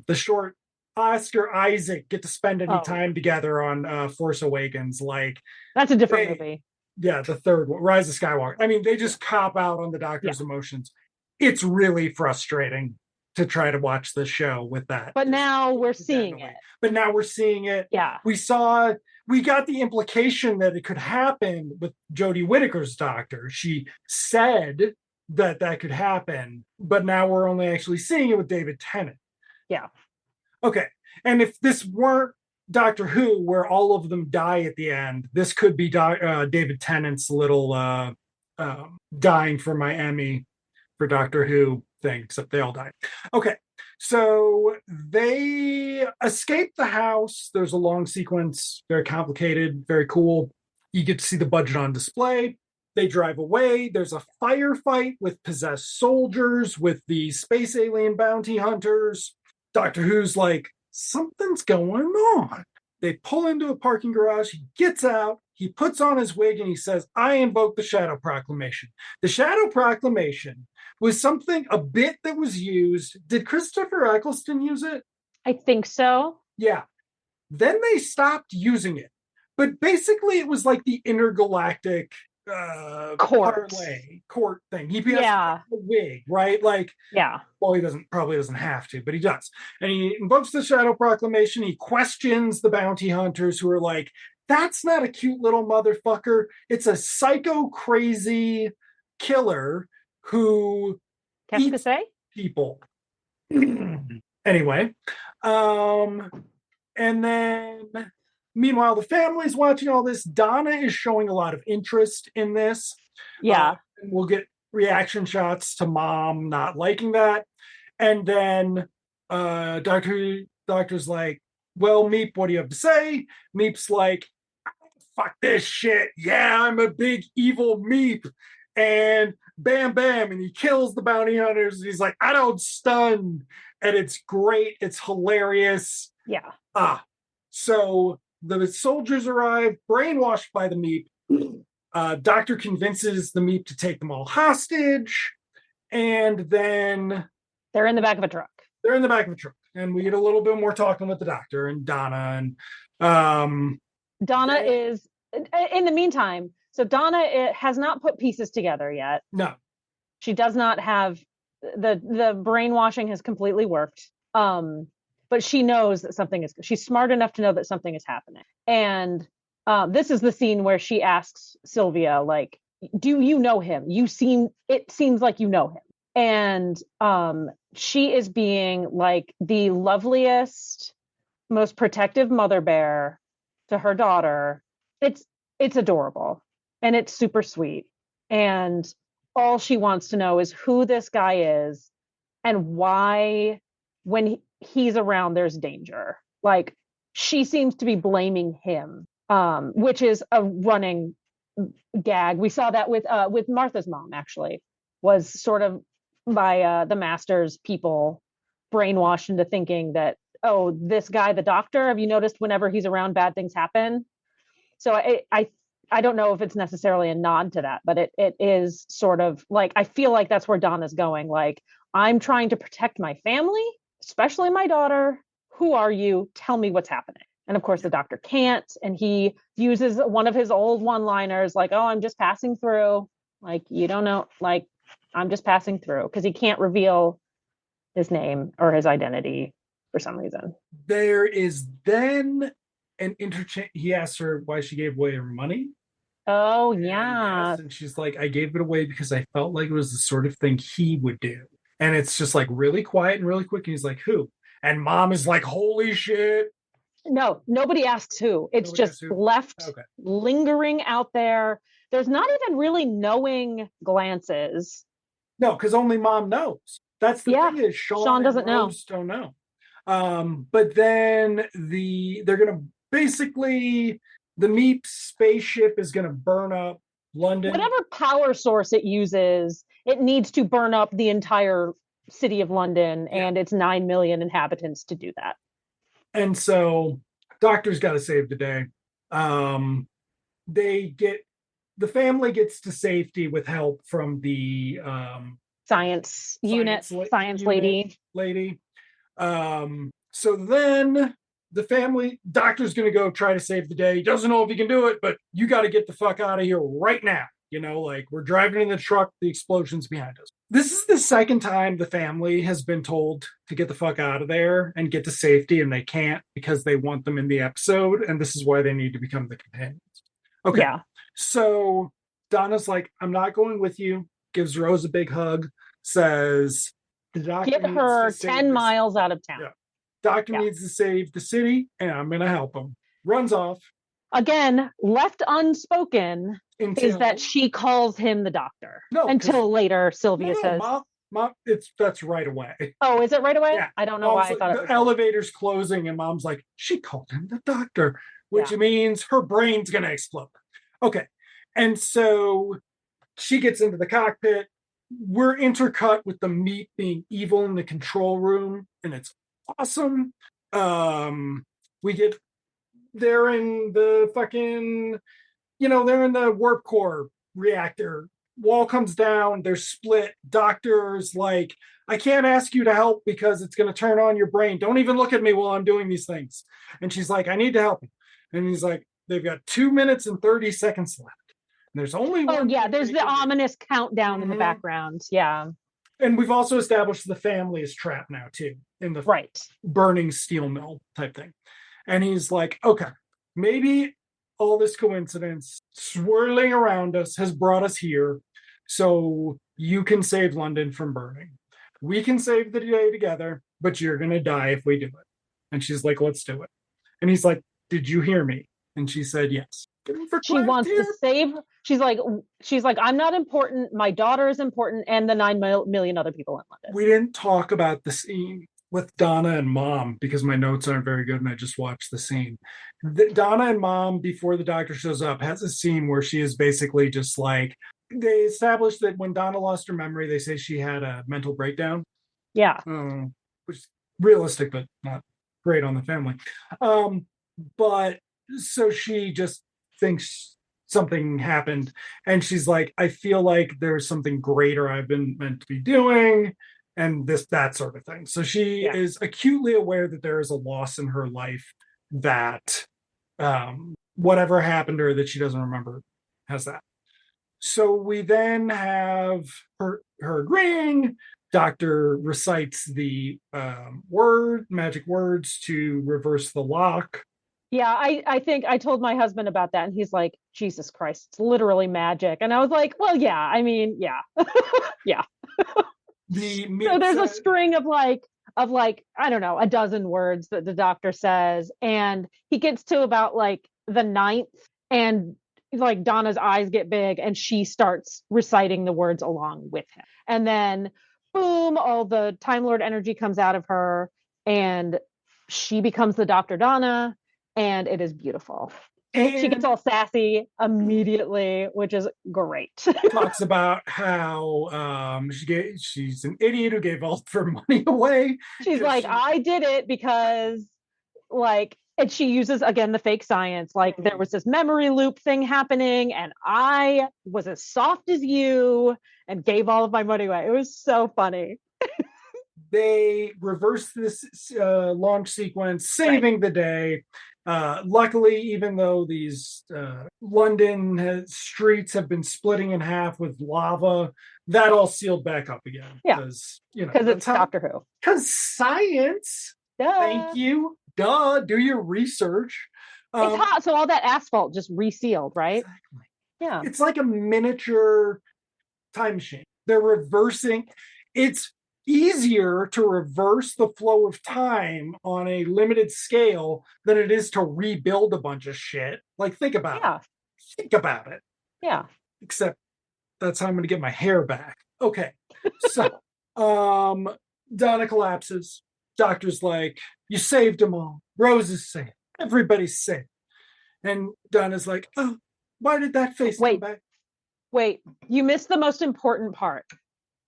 the short Oscar Isaac get to spend any time together on Force Awakens. Like, that's a different movie. Yeah, the third one, Rise of Skywalker. I mean, they just cop out on the doctor's emotions. It's really frustrating to try to watch the show with that. But now we're seeing it. Yeah. We got the implication that it could happen with Jodie Whittaker's doctor. She said that could happen, but now we're only actually seeing it with David Tennant. Yeah. Okay. And if this weren't Doctor Who, where all of them die at the end, this could be David Tennant's little dying for my Emmy for Doctor Who thing, except they all died. Okay. So they escape the house. There's a long sequence, very complicated, very cool. You get to see the budget on display. They drive away. There's a firefight with possessed soldiers, with the space alien bounty hunters. Doctor Who's like, something's going on. They pull into a parking garage. He gets out. He puts on his wig and he says, "I invoke the Shadow Proclamation." The Shadow Proclamation was a bit that was used. Did Christopher Eccleston use it? I think so. Yeah. Then they stopped using it. But basically, it was like the intergalactic court thing. He has a wig, right? Like, well, he probably doesn't have to, but he does. And he invokes the Shadow Proclamation. He questions the bounty hunters who are like, "That's not a cute little motherfucker. It's a psycho crazy killer who eats people." Anyway, and then meanwhile, the family's watching all this. Donna is showing a lot of interest in this. Yeah. We'll get reaction shots to Mom not liking that. And then Doctor's like, "Well, Meep, what do you have to say?" Meep's like, "Fuck this shit. Yeah, I'm a big evil Meep." And bam, bam. And he kills the bounty hunters. He's like, "I don't stun." And it's great. It's hilarious. Yeah. So the soldiers arrive, brainwashed by the Meep. Doctor convinces the Meep to take them all hostage, and then They're in the back of a truck. they're in the back of a truck, and we get a little bit more talking with the doctor and Donna, and Donna is in the meantime. So Donna has not put pieces together yet. no, She does not have the brainwashing has completely worked. But she knows that something is. She's smart enough to know that something is happening. And this is the scene where she asks Sylvia, like, "Do you know him? It seems like you know him." And she is being like the loveliest, most protective mother bear to her daughter. It's adorable and it's super sweet. And all she wants to know is who this guy is and why when he's around there's danger. Like she seems to be blaming him, which is a running gag. We saw that with Martha's mom, actually, was sort of by the master's people brainwashed into thinking that, oh, this guy, the doctor, have you noticed whenever he's around bad things happen? So I don't know if it's necessarily a nod to that, but it is sort of like, I feel like that's where Donna's going. Like, I'm trying to protect my family, especially my daughter. Who are you? Tell me what's happening. And of course, the doctor can't. And he uses one of his old one-liners, like, oh, I'm just passing through. Like, you don't know, like, I'm just passing through, because he can't reveal his name or his identity for some reason. there is then an interchange. He asks her why she gave away her money. Oh, And yeah. yes, and she's like, I gave it away because I felt like it was the sort of thing he would do. And it's just like really quiet and really quick. And he's like, who? And mom is like, holy shit. No, nobody asks who. It's Nobody just asks who. left Okay. lingering out there. There's not even really knowing glances. No, because only mom knows. That's the Yeah, thing is Sean Sean and doesn't know. Rose don't know. But then they're gonna basically the Meep spaceship is gonna burn up London. Whatever power source it uses, it needs to burn up the entire city of London and its 9 million inhabitants to do that. And so Doctor's got to save the day. They get the family gets to safety with help from the Science unit, science lady. So then the family doctor's going to go try to save the day. He doesn't know if he can do it, but you got to get the fuck out of here right now. You know, like we're driving in the truck, the explosion's behind us. This is the second time the family has been told to get the fuck out of there and get to safety, and they can't because they want them in the episode, and this is why they need to become the companions. Okay. Yeah. So Donna's like, I'm not going with you, gives Rose a big hug, says the doctor get her 10 miles out of town. Yeah. Doctor needs to save the city, and I'm going to help him. Runs off. Again, left unspoken is that she calls him the doctor. No, until later, Sylvia says, Mom, that's right away. Oh, is it right away? Yeah. I don't know why I thought it was. The elevator's closing, and Mom's like, she called him the doctor, which means her brain's going to explode. Okay. And so she gets into the cockpit. We're intercut with the Meep being evil in the control room, and it's awesome. They're in the fucking, they're in the warp core reactor. Wall comes down, they're split. Doctor's like, I can't ask you to help because it's going to turn on your brain. Don't even look at me while I'm doing these things. And she's like, I need to help him. And he's like, they've got 2 minutes and 30 seconds left. And there's only one. Oh, yeah, there's the ominous countdown in the background. Yeah. And we've also established the family is trapped now, too, in the burning steel mill type thing. And he's like, okay, maybe all this coincidence swirling around us has brought us here so you can save London from burning. We can save the day together, but you're going to die if we do it. And she's like, let's do it. And he's like, did you hear me? And she said, yes. She wants to save. She's like, I'm not important. My daughter is important, and the 9 million other people in London. We didn't talk about the scene with Donna and Mom because my notes aren't very good and I just watched the scene. Donna and Mom, before the doctor shows up, has a scene where she is basically just like, they established that when Donna lost her memory, they say she had a mental breakdown. Yeah. Which is realistic, but not great on the family. But so she just thinks something happened. And she's like, I feel like there's something greater I've been meant to be doing, and that sort of thing. So she Yeah. is acutely aware that there is a loss in her life, that whatever happened to her that she doesn't remember has that. So we then have her agreeing. Doctor recites the magic words to reverse the lock. Yeah, I think I told my husband about that, and he's like, Jesus Christ, it's literally magic. And I was like, well, yeah, I mean, yeah. Yeah. The So meat there's a said, string of like, I don't know, a dozen words that the doctor says, and he gets to about like the ninth, and like Donna's eyes get big and she starts reciting the words along with him. And then boom, all the Time Lord energy comes out of her, and she becomes the Dr. Donna, and it is beautiful. She gets and all sassy immediately, which is great. talks about how she's an idiot who gave all of her money away She's because like, she I did it because, like, and she uses again the fake science. Like, there was this memory loop thing happening, and I was as soft as you and gave all of my money away. It was so funny. they reversed this launch sequence, Right. saving the day. Luckily, even though these London streets have been splitting in half with lava, that all sealed back up again Yeah. because Because that's it's how. Doctor Who. Because science. Thank Duh. you. Duh. Do your research. It's Um, hot. So all that asphalt just resealed, right? exactly. Yeah. It's like a miniature time machine. They're reversing. It's easier to reverse the flow of time on a limited scale than it is to rebuild a bunch of shit. Like, think about it. Yeah. Think about it. Yeah. Except that's how I'm going to get my hair back. Okay. So, Donna collapses. Doctor's like, you saved them all. Rose is safe. Everybody's safe. And Donna's like, oh, why did that face come Wait, back? wait. You missed the most important part.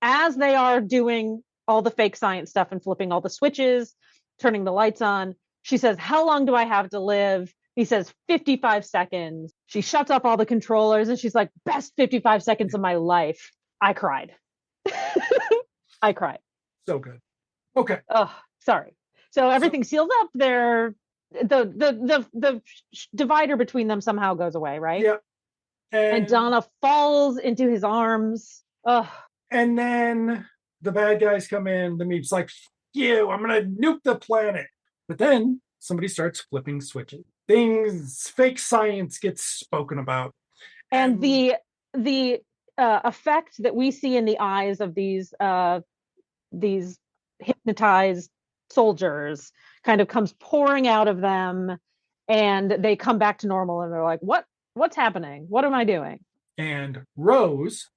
As they are doing all the fake science stuff and flipping all the switches, turning the lights on, she says, how long do I have to live? He says, 55 seconds. She shuts off all the controllers and she's like, best 55 seconds of my life. I cried. I cried. So good. Okay. Oh, sorry. So So, everything seals up. There, the divider between them somehow goes away, right? yeah. And And Donna falls into his arms. Oh, And then the bad guys come in. The Meep's like, you, I'm going to nuke the planet. But then somebody starts flipping switches. Things, fake science gets spoken about. and And the effect that we see in the eyes of these hypnotized soldiers kind of comes pouring out of them, and they come back to normal, and they're like, what's happening? What am I doing? and Rose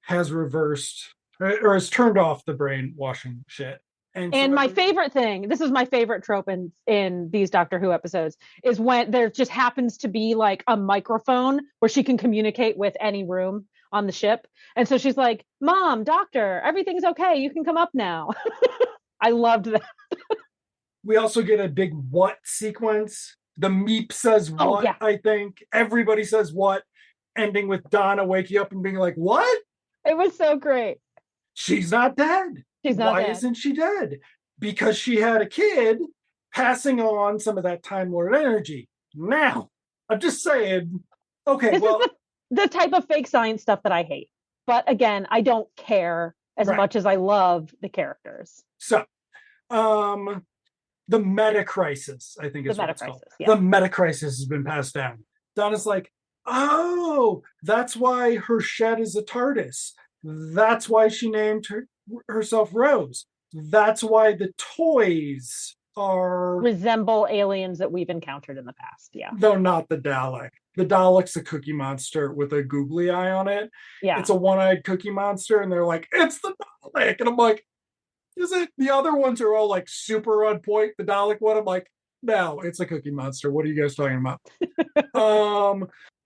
has reversed or has turned off the brainwashing shit. And so And my favorite thing, this is my favorite trope in these Doctor Who episodes, is when there just happens to be like a microphone where she can communicate with any room on the ship. And so she's like, Mom, Doctor, everything's okay. You can come up now. I loved that. we also get a big what sequence. The Meep says Oh, what, yeah. I think. Everybody says what, ending with Donna waking up and being like, what? It was so great. She's not dead. She's not Why dead. isn't she dead? Because she had a kid passing on some of that Time Lord energy. Now, I'm just saying, okay, This well, is the type of fake science stuff that I hate. But again, I don't care as right. much as I love the characters. So, the meta crisis, I think The is what meta it's called. crisis. Yeah. The meta crisis has been passed down. Donna's like, oh, that's why her shed is a TARDIS. That's why she named herself Rose. That's why the toys are, Resemble aliens that we've encountered in the past. Yeah. though not the Dalek. The Dalek's a cookie monster with a googly eye on it. Yeah. It's a one-eyed cookie monster, and they're like, it's the Dalek. And I'm like, is it? The other ones are all like super on point. The Dalek one, I'm like, no, it's a cookie monster. What are you guys talking about?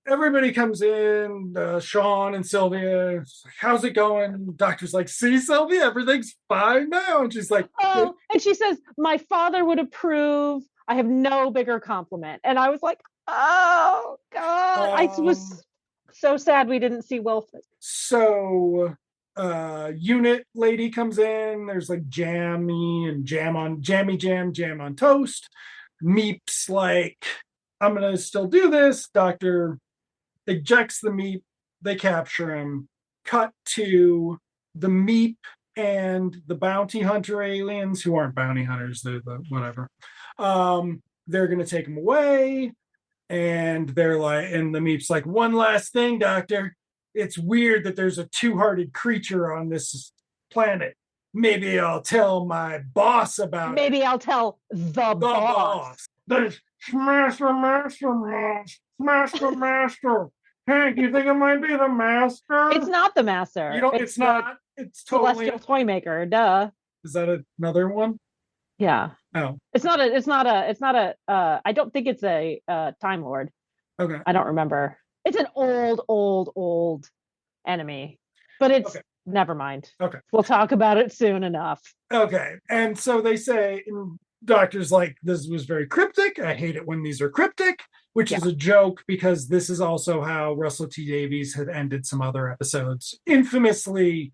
Everybody comes in, Sean and Sylvia, like, how's it going? Doctor's like, see, Sylvia, everything's fine now. And she's like, Oh, and she says, my father would approve. I have no bigger compliment. And I was like, oh God. I was So sad we didn't see Wilf. So unit lady comes in, there's like jammy and jam on toast. Meep's like, I'm gonna still do this. Doctor ejects the Meep, they capture him. Cut to the Meep and the bounty hunter aliens, who aren't bounty hunters, they're the whatever. They're gonna take him away, and they're like, and the Meep's like, one last thing, Doctor. It's weird that there's a two-hearted creature on this planet. Maybe I'll tell my boss about it. Maybe I'll tell the boss. Master. Hank, you think it might be the master? It's not the master. You don't. It's not. It's totally. Celestial Toy Maker. Duh. Is that another one? Yeah. Oh. It's not a. I don't think it's a Time Lord. Okay. I don't remember. It's an old enemy, but it's never mind. Okay. We'll talk about it soon enough. Okay. And so they say, and Doctor's like, this was very cryptic. I hate it when these are cryptic, which is a joke because this is also how Russell T Davies had ended some other episodes. Infamously,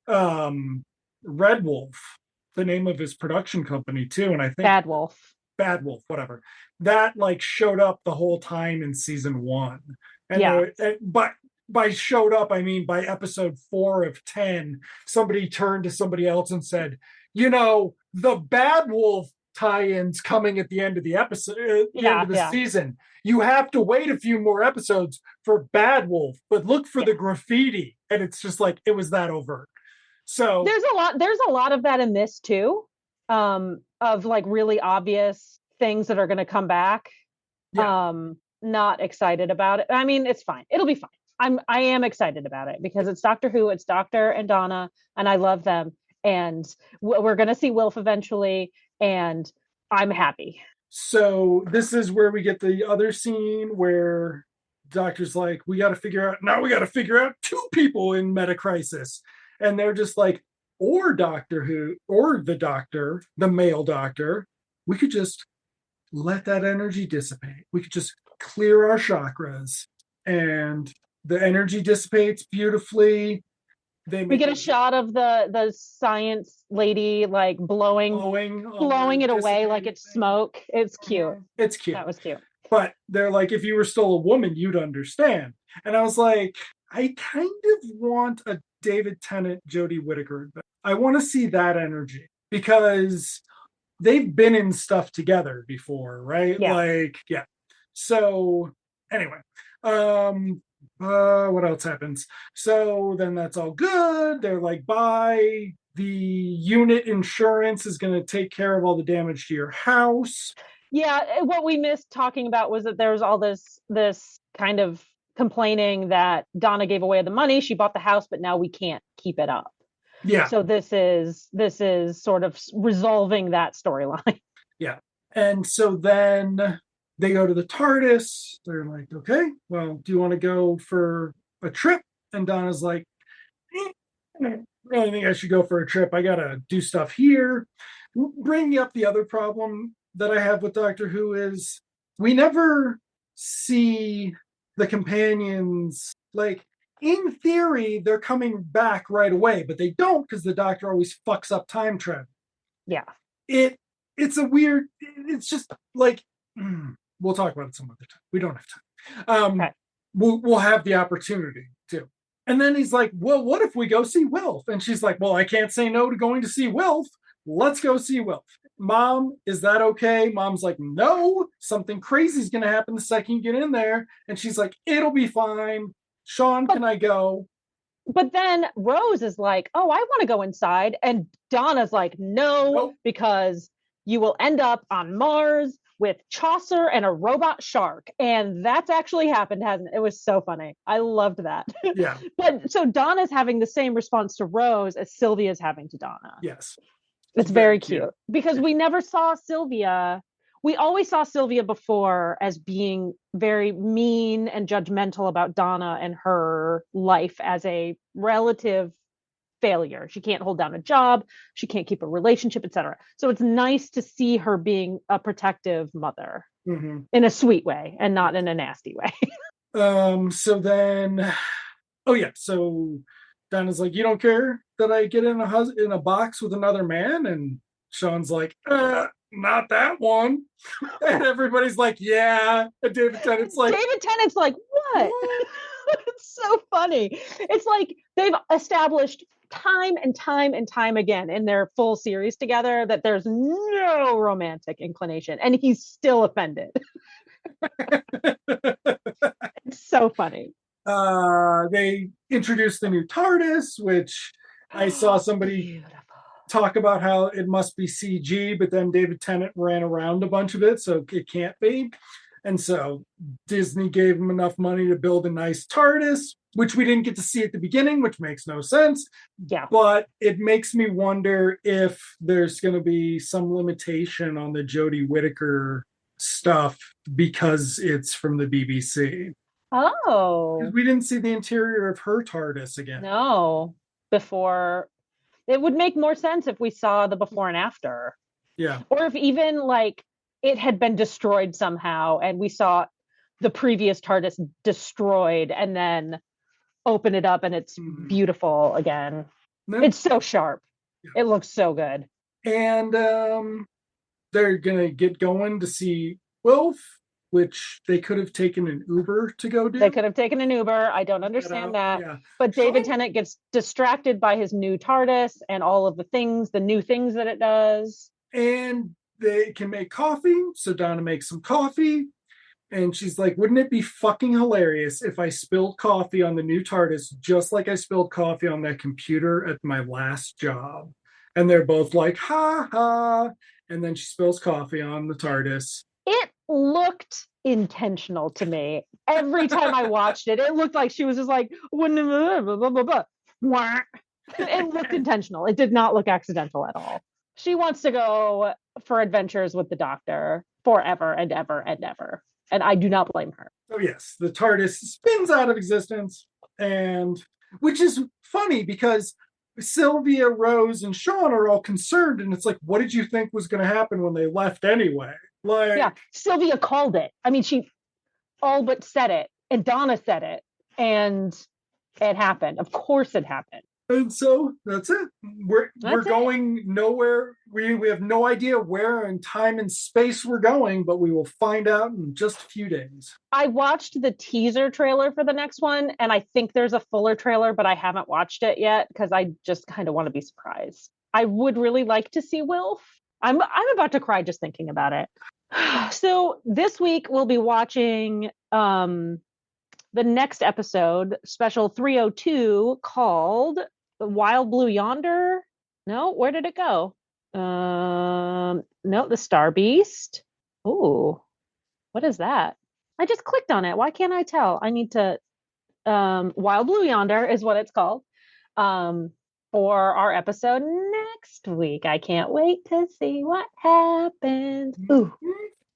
Red Wolf, the name of his production company too. And I think Bad Wolf, whatever. That like showed up the whole time in season 1. And but by showed up, I mean by episode 4 of 10, somebody turned to somebody else and said, the Bad Wolf tie-ins coming at the end of the episode, end of the season. You have to wait a few more episodes for Bad Wolf, but look for the graffiti. And it's just like, it was that overt. So there's a lot of that in this too, of like really obvious things that are going to come back. Not excited about it. I mean, it's fine. It'll be fine. I am excited about it because it's Doctor Who, it's Doctor and Donna, and I love them. And we're going to see Wilf eventually, and I'm happy. So this is where we get the other scene where Doctor's like, we got to figure out 2 people in meta crisis. And they're just like, or Doctor Who, or the Doctor, the male Doctor, we could just let that energy dissipate. We could just clear our chakras, and the energy dissipates beautifully. We get a shot of the science lady like blowing it away like it's smoke. It's cute. It's cute. That was cute. But they're like, if you were still a woman, you'd understand. And I was like, I kind of want a David Tennant, Jodie Whittaker. I want to see that energy because they've been in stuff together before, right? Yeah. So anyway, what else happens? So then that's all good. They're like, bye. The unit insurance is going to take care of all the damage to your house. Yeah, what we missed talking about was that there was all this kind of complaining that Donna gave away the money. She bought the house, but now we can't keep it up. Yeah. So this is sort of resolving that storyline. Yeah. And so then they go to the TARDIS. They're like, okay, well, do you want to go for a trip? And Donna's like, I really think I should go for a trip. I got to do stuff here. Bringing up the other problem that I have with Doctor Who is we never see the companions, like, in theory, they're coming back right away, but they don't because the Doctor always fucks up time travel. Yeah. It's a weird, it's just like, we'll talk about it some other time. We don't have time. Okay. We'll have the opportunity to. And then he's like, well, what if we go see Wilf? And she's like, well, I can't say no to going to see Wilf. Let's go see Wilf. Mom, is that okay? Mom's like, no, something crazy is going to happen the second you get in there. And she's like, it'll be fine. Sean, can I go? But then Rose is like, oh, I want to go inside. And Donna's like, no, because you will end up on Mars with Chaucer and a robot shark. And that's actually happened, hasn't it? It was so funny. I loved that. Yeah. But so Donna's having the same response to Rose as Sylvia's having to Donna. Yes. It's very cute because we never saw Sylvia. We always saw Sylvia before as being very mean and judgmental about Donna and her life as a relative failure. She can't hold down a job. She can't keep a relationship, etc. So it's nice to see her being a protective mother in a sweet way and not in a nasty way. So then, oh yeah, so Donna's like, you don't care that I get in a box with another man, and Sean's like, not that one, and everybody's like, yeah, and David Tennant's like, David Tennant's like, what? what? It's so funny. It's like they've established time and time and time again in their full series together that there's no romantic inclination, and he's still offended. It's so funny. They introduced the new TARDIS, which I saw somebody Beautiful. talk about how it must be CG, but then David Tennant ran around a bunch of it, so it can't be. And so Disney gave him enough money to build a nice TARDIS, which we didn't get to see at the beginning, which makes no sense. Yeah. But it makes me wonder if there's going to be some limitation on the Jodie Whittaker stuff because it's from the BBC. Because Oh, we didn't see the interior of her TARDIS again. no. Before, it would make more sense if we saw the before and after. Yeah. Or if even like it had been destroyed somehow and we saw the previous TARDIS destroyed and then open it up and it's beautiful again. It's so sharp. Yeah. It looks so good. And they're gonna get going to see Wilf, which they could have taken an Uber to go do. They could have taken an Uber. I don't understand that. Yeah. But David Tennant gets distracted by his new TARDIS and all of the things, the new things that it does. And they can make coffee. So Donna makes some coffee. And she's like, wouldn't it be fucking hilarious if I spilled coffee on the new TARDIS just like I spilled coffee on that computer at my last job? And they're both like, ha ha. And then she spills coffee on the TARDIS. It looked intentional to me. Every time I watched it, it looked like she was just like, blah, blah, blah, blah. It looked intentional. It did not look accidental at all. She wants to go for adventures with the Doctor forever and ever and ever. And I do not blame her. Oh, yes, the TARDIS spins out of existence, and which is funny because Sylvia, Rose, and Sean are all concerned, and it's like, what did you think was going to happen when they left anyway? Like, yeah, Sylvia called it. I mean, she all but said it, and Donna said it, and it happened. Of course, it happened. And so that's it. We're going nowhere. We have no idea where in time and space we're going, but we will find out in just a few days. I watched the teaser trailer for the next one, and I think there's a fuller trailer, but I haven't watched it yet because I just kind of want to be surprised. I would really like to see Wilf. I'm about to cry just thinking about it. So this week we'll be watching the next episode, special 302, called Wild Blue Yonder. No, where did it go? No, the Star Beast. Ooh, what is that? I just clicked on it. Why can't I tell? I need to. Wild Blue Yonder is what it's called. For our episode next week. I can't wait to see what happens. Ooh,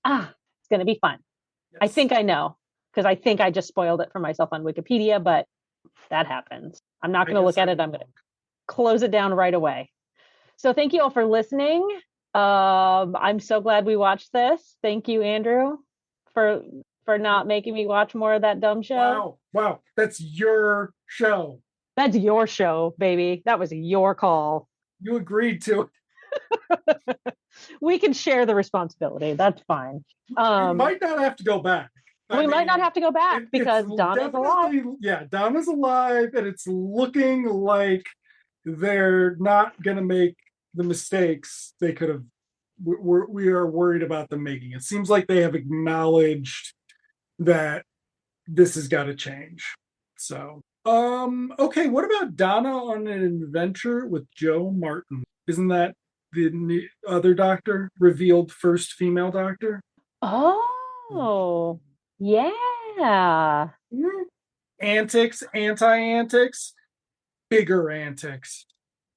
it's gonna be fun. Yes. I think I know because I think I just spoiled it for myself on Wikipedia, but that happens. I'm not going to look at it. I'm going to close it down right away. So thank you all for listening. I'm so glad we watched this. Thank you, Andrew, for not making me watch more of that dumb show. Wow. That's your show. That's your show, baby. That was your call. You agreed to it. We can share the responsibility. That's fine. You might not have to go back. We might not have to go back because Donna's alive. Yeah, Donna's alive, and it's looking like they're not going to make the mistakes they could have. We are worried about them making. It seems like they have acknowledged that this has got to change. So, okay, what about Donna on an adventure with Joe Martin? Isn't that the other Doctor, revealed first female Doctor? Oh. Yeah. Antics, anti-antics, bigger antics.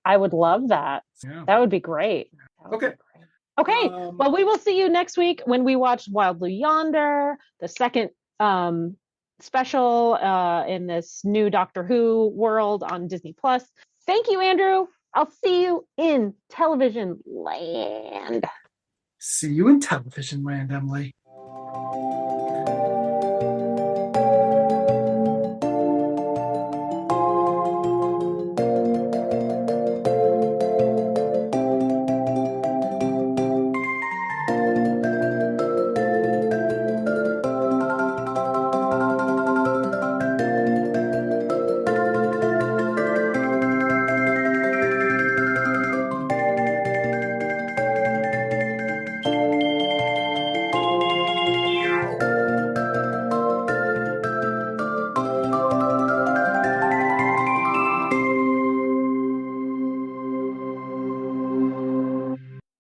I would love that. Yeah. That would be great. Okay. Okay. Well, we will see you next week when we watch Wild Blue Yonder, the second special in this new Doctor Who world on Disney Plus. Thank you, Andrew. I'll see you in television land. See you in television land, Emily.